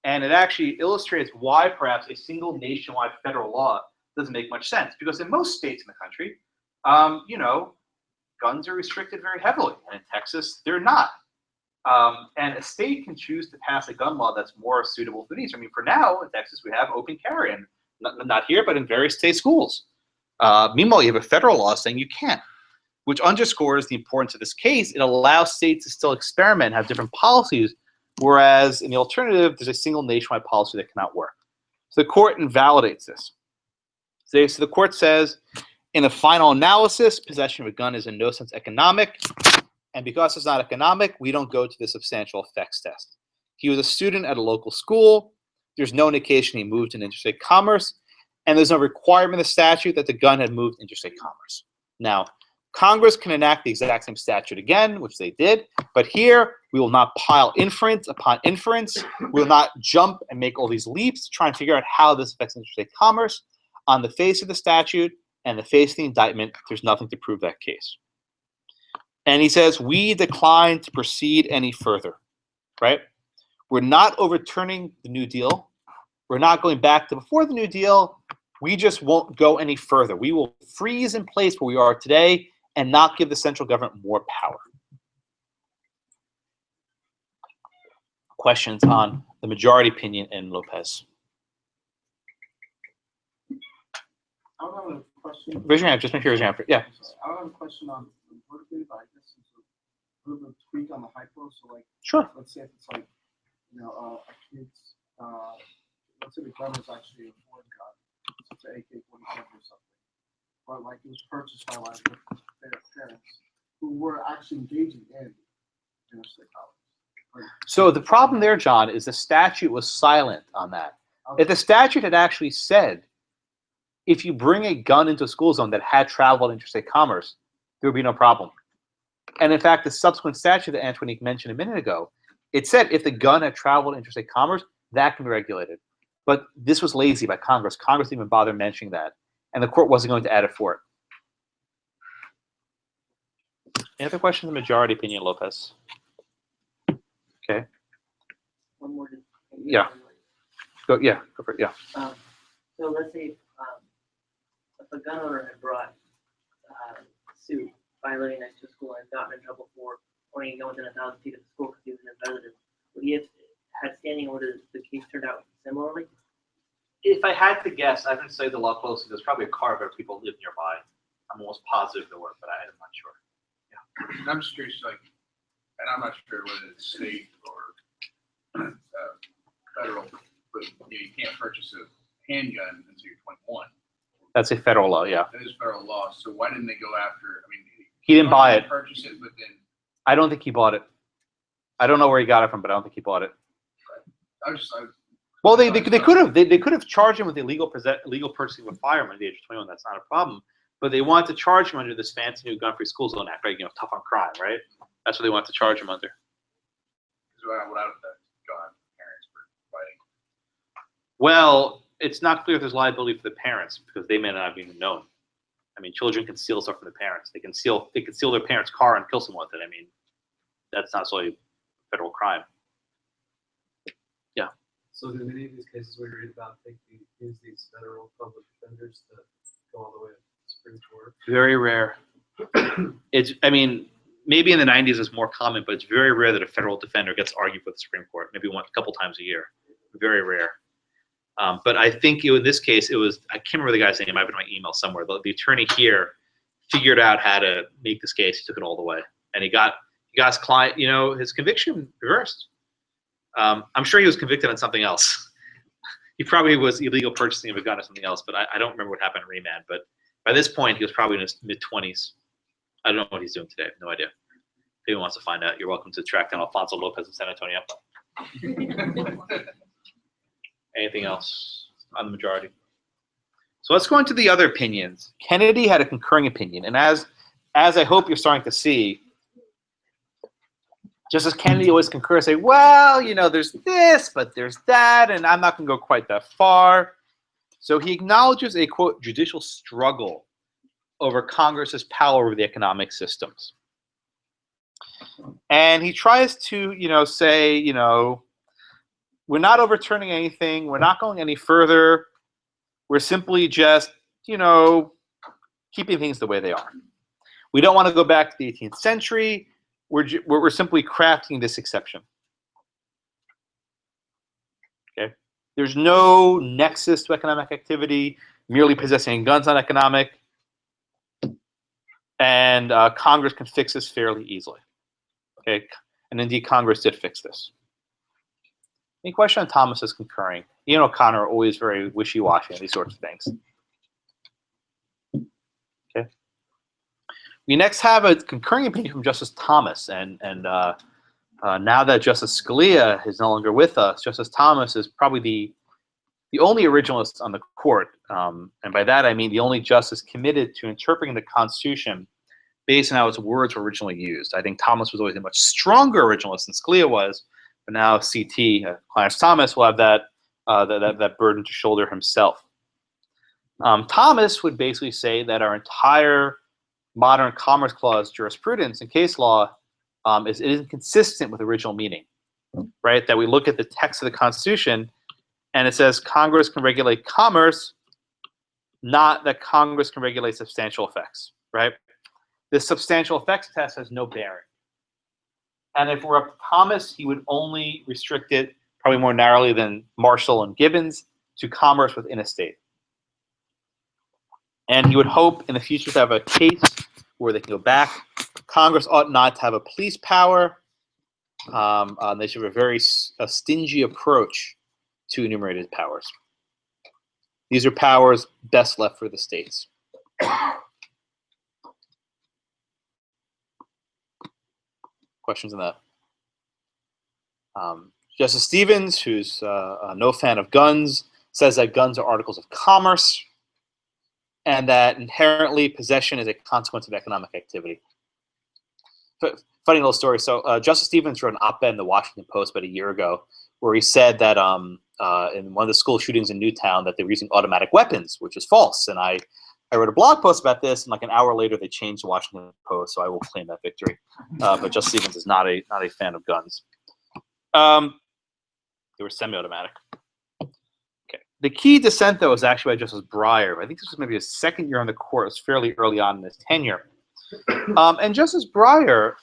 And it actually illustrates why perhaps a single nationwide federal law doesn't make much sense. Because in most states in the country, guns are restricted very heavily. And in Texas, they're not. And a state can choose to pass a gun law that's more suitable for needs. I mean, for now, in Texas, we have open carry. And not here, but in various state schools. Meanwhile, you have a federal law saying you can't, which underscores the importance of this case. It allows states to still experiment and have different policies, whereas in the alternative, there's a single nationwide policy that cannot work. So the court invalidates this. So the court says, in the final analysis, possession of a gun is in no sense economic, and because it's not economic, we don't go to the substantial effects test. He was a student at a local school. There's no indication he moved in interstate commerce, and there's no requirement in the statute that the gun had moved interstate commerce. Now, Congress can enact the exact same statute again, which they did, but here we will not pile inference upon inference. We will not jump and make all these leaps to try and figure out how this affects interstate commerce. On the face of the statute and the face of the indictment, there's nothing to prove that case. And he says, we decline to proceed any further, right? We're not overturning the New Deal. We're not going back to before the New Deal. We just won't go any further. We will freeze in place where we are today and not give the central government more power. Questions on the majority opinion in Lopez?
I don't have a question.
Raise your hand. Just make sure you raise your hand. Yeah.
I don't have a question on the verdict, but I guess it's a little bit of tweak on the hypo. So, like,
sure.
Let's say if it's like, a kid's, let's say the gun is actually a foreign gun, so it's an AK-47 or something, but like it was purchased by like their parents who were actually engaging in interstate commerce.
So the problem there, John, is the statute was silent on that. Okay. If the statute had actually said, if you bring a gun into a school zone that had traveled interstate commerce, there would be no problem. And in fact, the subsequent statute that Antonique mentioned a minute ago, it said if the gun had traveled interstate commerce, that can be regulated. But this was lazy by Congress. Congress didn't even bother mentioning that. And the court wasn't going to add it for it. Any other questions on the majority opinion, Lopez? Okay.
One more.
Yeah. Go for it. Yeah.
So let's say if a gun owner had brought suit violating next to a school and gotten in trouble for only going within 1,000 feet of the school because he was in a residence, would he have had standing, or would the case turned out similarly? If I had to guess, I wouldn't say the law closely. There's probably a car where people live nearby. I'm
I'm almost positive there were, but I'm not sure.
And I'm just curious, like, and I'm not sure whether it's state or federal, but you can't purchase a handgun until you're 21.
That's a federal law, yeah.
That is federal law. So why didn't they go after? I mean,
He didn't buy it.
Purchase it, but then
I don't think he bought it. I don't know where he got it from, but I don't think he bought it. Well, they could have charged him with illegal purchasing of a firearm at the age of 21. That's not a problem. But they wanted to charge him under this fancy new gun-free school zone act, right? You know, tough on crime, right? That's what they wanted to charge him under.
What I would have gone parents for fighting.
Well, it's not clear if there's liability for the parents because they may not have even known. I mean, children can steal stuff from the parents. They can steal their parents' car and kill someone with it. I mean, that's not solely a federal crime. Yeah.
So in many of these cases we read about, use these federal public defenders to go all the way to the Supreme Court?
Very rare. I mean, maybe in the 90s it's more common, but it's very rare that a federal defender gets argued with the Supreme Court. Maybe a couple times a year. Very rare. But I think in this case, I can't remember the guy's name. I have it in my email somewhere. The attorney here figured out how to make this case. He took it all the way. And he got his client, his conviction reversed. I'm sure he was convicted on something else. He probably was illegal purchasing of a gun or something else, but I don't remember what happened in remand. But by this point, he was probably in his mid-20s. I don't know what he's doing today. No idea. If anyone wants to find out, you're welcome to track down Alfonso Lopez in San Antonio. Anything else on the majority? So let's go into the other opinions. Kennedy had a concurring opinion, and as I hope you're starting to see, Justice Kennedy always concurs, say, well, there's this, but there's that, and I'm not going to go quite that far. So he acknowledges a, quote, judicial struggle over Congress's power over the economic systems. And he tries to, say, we're not overturning anything. We're not going any further. We're simply just, keeping things the way they are. We don't want to go back to the 18th century. We're simply crafting this exception. Okay? There's no nexus to economic activity. Merely possessing guns on economic. And Congress can fix this fairly easily. Okay? And indeed, Congress did fix this. Any question on Thomas's concurring? Ian O'Connor are always very wishy-washy on these sorts of things. Okay. We next have a concurring opinion from Justice Thomas, and now that Justice Scalia is no longer with us, Justice Thomas is probably the only originalist on the court, and by that I mean the only justice committed to interpreting the Constitution based on how its words were originally used. I think Thomas was always a much stronger originalist than Scalia was. But now CT, Clarence Thomas, will have that burden to shoulder himself. Thomas would basically say that our entire modern Commerce Clause jurisprudence and case law is inconsistent with original meaning, right? That we look at the text of the Constitution and it says Congress can regulate commerce, not that Congress can regulate substantial effects, right? This substantial effects test has no bearing. And if we're up to Thomas, he would only restrict it, probably more narrowly than Marshall and Gibbons, to commerce within a state. And he would hope in the future to have a case where they can go back. Congress ought not to have a police power. They should have a very stingy approach to enumerated powers. These are powers best left for the states. Questions on that? Justice Stevens, who's no fan of guns, says that guns are articles of commerce and that inherently possession is a consequence of economic activity. Funny little story. So Justice Stevens wrote an op-ed in the Washington Post about a year ago where he said that in one of the school shootings in Newtown that they were using automatic weapons, which is false. And I wrote a blog post about this, and like an hour later, they changed the Washington Post, so I will claim that victory. But Justice Stevens is not a fan of guns. They were semi-automatic. Okay. The key dissent, though, is actually by Justice Breyer. I think this was maybe his second year on the court. It was fairly early on in his tenure. And Justice Breyer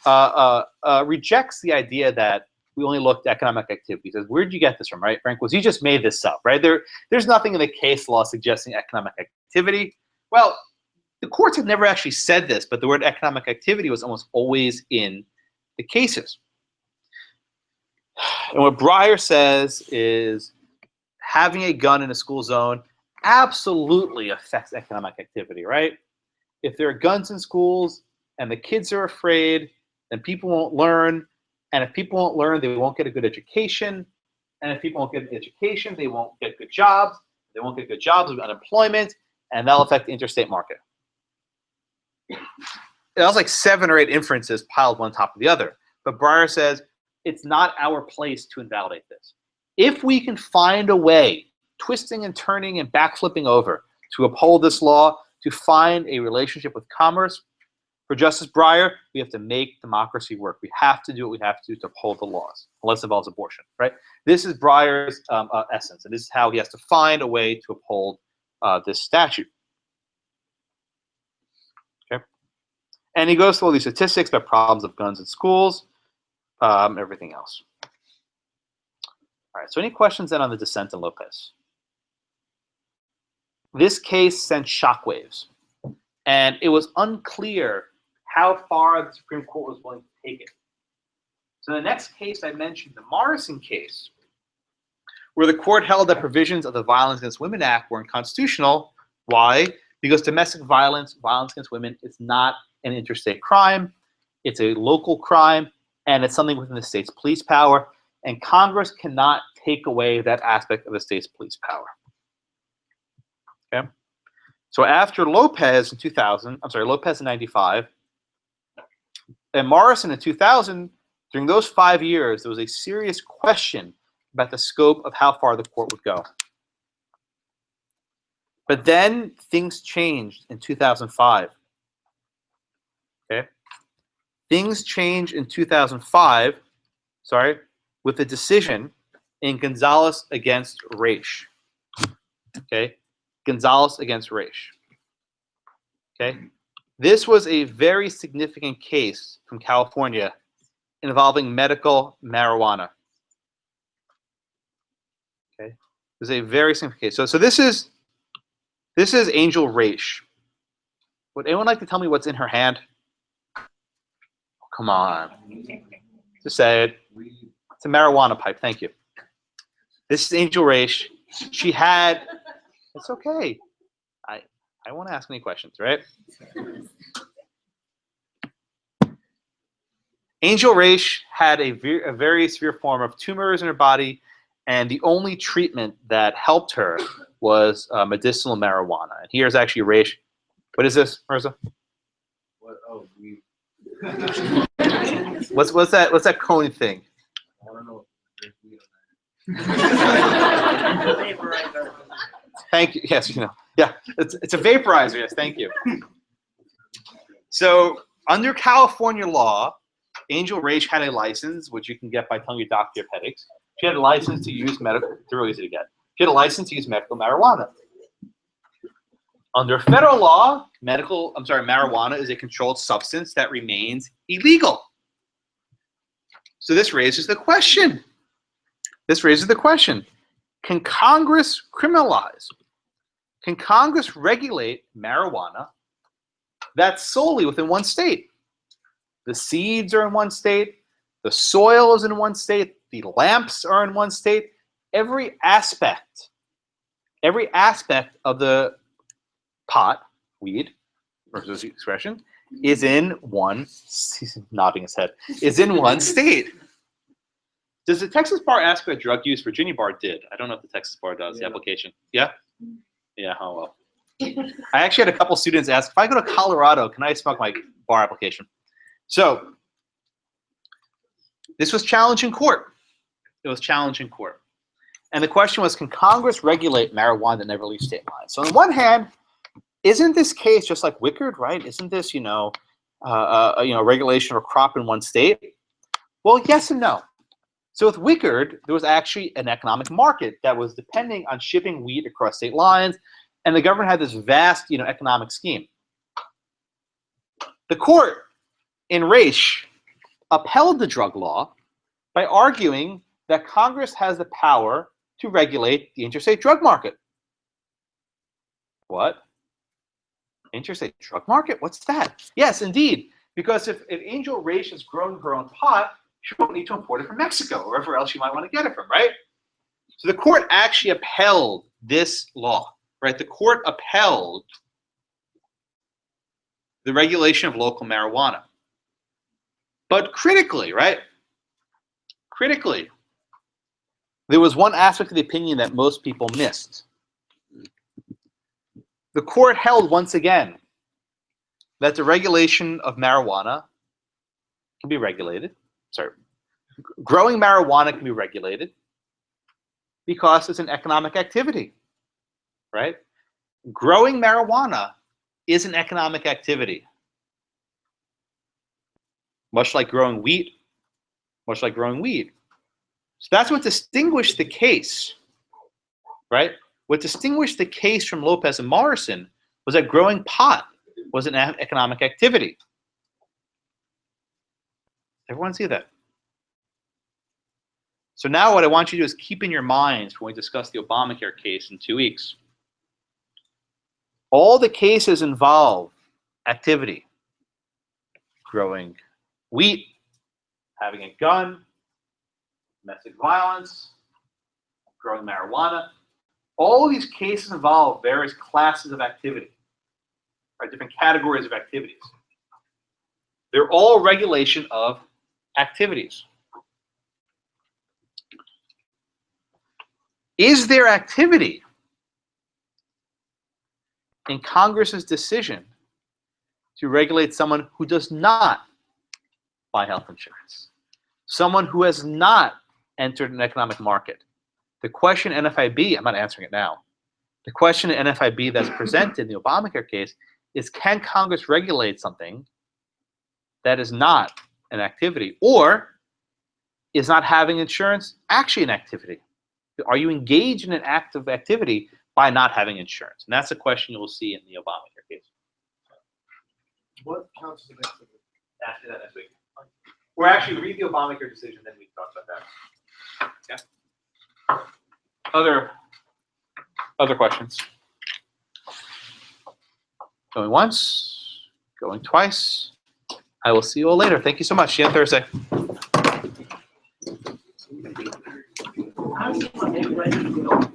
rejects the idea that we only looked at economic activity. He says, where did you get this from, right, Frank? Was you just made this up, right? There's nothing in the case law suggesting economic activity. Well, the courts have never actually said this, but the word economic activity was almost always in the cases. And what Breyer says is having a gun in a school zone absolutely affects economic activity, right? If there are guns in schools and the kids are afraid, then people won't learn. And if people won't learn, they won't get a good education. And if people won't get an education, they won't get good jobs. They won't get good jobs with unemployment, and that'll affect the interstate market. It was like 7 or 8 inferences piled one top of the other. But Breyer says it's not our place to invalidate this. If we can find a way, twisting and turning and backflipping over, to uphold this law, to find a relationship with commerce, for Justice Breyer, we have to make democracy work. We have to do what we have to do to uphold the laws, unless it involves abortion, right? This is Breyer's essence, and this is how he has to find a way to uphold this statute. Okay, and he goes through all these statistics about problems of guns in schools, everything else. All right, so any questions then on the dissent in Lopez? This case sent shockwaves, and it was unclear how far the Supreme Court was willing to take it. So the next case I mentioned, the Morrison case, where the court held that provisions of the Violence Against Women Act were unconstitutional. Why? Because domestic violence, violence against women, is not an interstate crime. It's a local crime, and it's something within the state's police power, and Congress cannot take away that aspect of the state's police power. Okay? So after Lopez in 2000, I'm sorry, Lopez in 95, and Morrison in 2000, during those 5 years, there was a serious question about the scope of how far the court would go. But then things changed in 2005. Okay? Things changed in 2005, with the decision in Gonzalez against Raich. Okay? Gonzalez against Raich. Okay? This was a very significant case from California involving medical marijuana. Okay? It was a very significant case. So this is Angel Raich. Would anyone like to tell me what's in her hand? Oh, come on. Just say it. It's a marijuana pipe. Thank you. This is Angel Raich. She had... It's okay. I won't ask any questions, right? Angel Raich had a very severe form of tumors in her body, and the only treatment that helped her was medicinal marijuana. And here's actually Raich. What is this, Mirza?
What? Oh, we.
What's that? What's that cone thing?
I don't know.
Thank you. Yes, you know. Yeah, it's a vaporizer. Yes, thank you. So under California law, Angel Raich had a license, which you can get by telling your doctor your headaches. She had a license to use medical. It's real easy to get. She had a license to use medical marijuana. Under federal law, marijuana is a controlled substance that remains illegal. So this raises the question. Can Congress criminalize? Can Congress regulate marijuana that's solely within one state? The seeds are in one state. The soil is in one state. The lamps are in one state. Every aspect of the pot, weed, versus the expression, is in one, he's nodding his head, is in one state. Does the Texas bar ask about drug use? Virginia bar did. I don't know if the Texas bar does, the application. Yeah? Yeah, oh well. I actually had a couple students ask, if I go to Colorado, can I smoke my bar application? So, this was challenged in court. It was challenged in court. And the question was, can Congress regulate marijuana that never leaves state lines? So on one hand, isn't this case just like Wickard, right? Isn't this, regulation of a crop in one state? Well, yes and no. So with Wickard, there was actually an economic market that was depending on shipping wheat across state lines, and the government had this vast, economic scheme. The court in Raich upheld the drug law by arguing that Congress has the power to regulate the interstate drug market. What? Interstate drug market? What's that? Yes, indeed. Because if Angel Rach is growing her own pot, she won't need to import it from Mexico or wherever else she might want to get it from, right? So the court actually upheld this law, right? The court upheld the regulation of local marijuana. But critically, right? Critically, there was one aspect of the opinion that most people missed. The court held once again that the regulation of marijuana can be regulated. Sorry, growing marijuana can be regulated because it's an economic activity, right? Growing marijuana is an economic activity. Much like growing wheat, much like growing weed. So that's what distinguished the case, right? What distinguished the case from Lopez and Morrison was that growing pot was an economic activity. Everyone see that? So now what I want you to do is keep in your minds when we discuss the Obamacare case in 2 weeks. All the cases involve activity. Growing wheat, having a gun, domestic violence, growing marijuana. All of these cases involve various classes of activity, right? Different categories of activities. They're all regulation of activities. Is there activity in Congress's decision to regulate someone who does not buy health insurance? Someone who has not entered an economic market? The question in NFIB, I'm not answering it now. The question in NFIB that's presented in the Obamacare case is, can Congress regulate something that is not an activity, or is not having insurance actually an activity? Are you engaged in an active activity by not having insurance? And that's a question you will see in the Obamacare case.
What counts as an activity?
After that next week. We're actually read the Obamacare decision, then we can talk about that. Yeah. Other questions? Going once, going twice. I will see you all later. Thank you so much. See you on Thursday.
I don't know.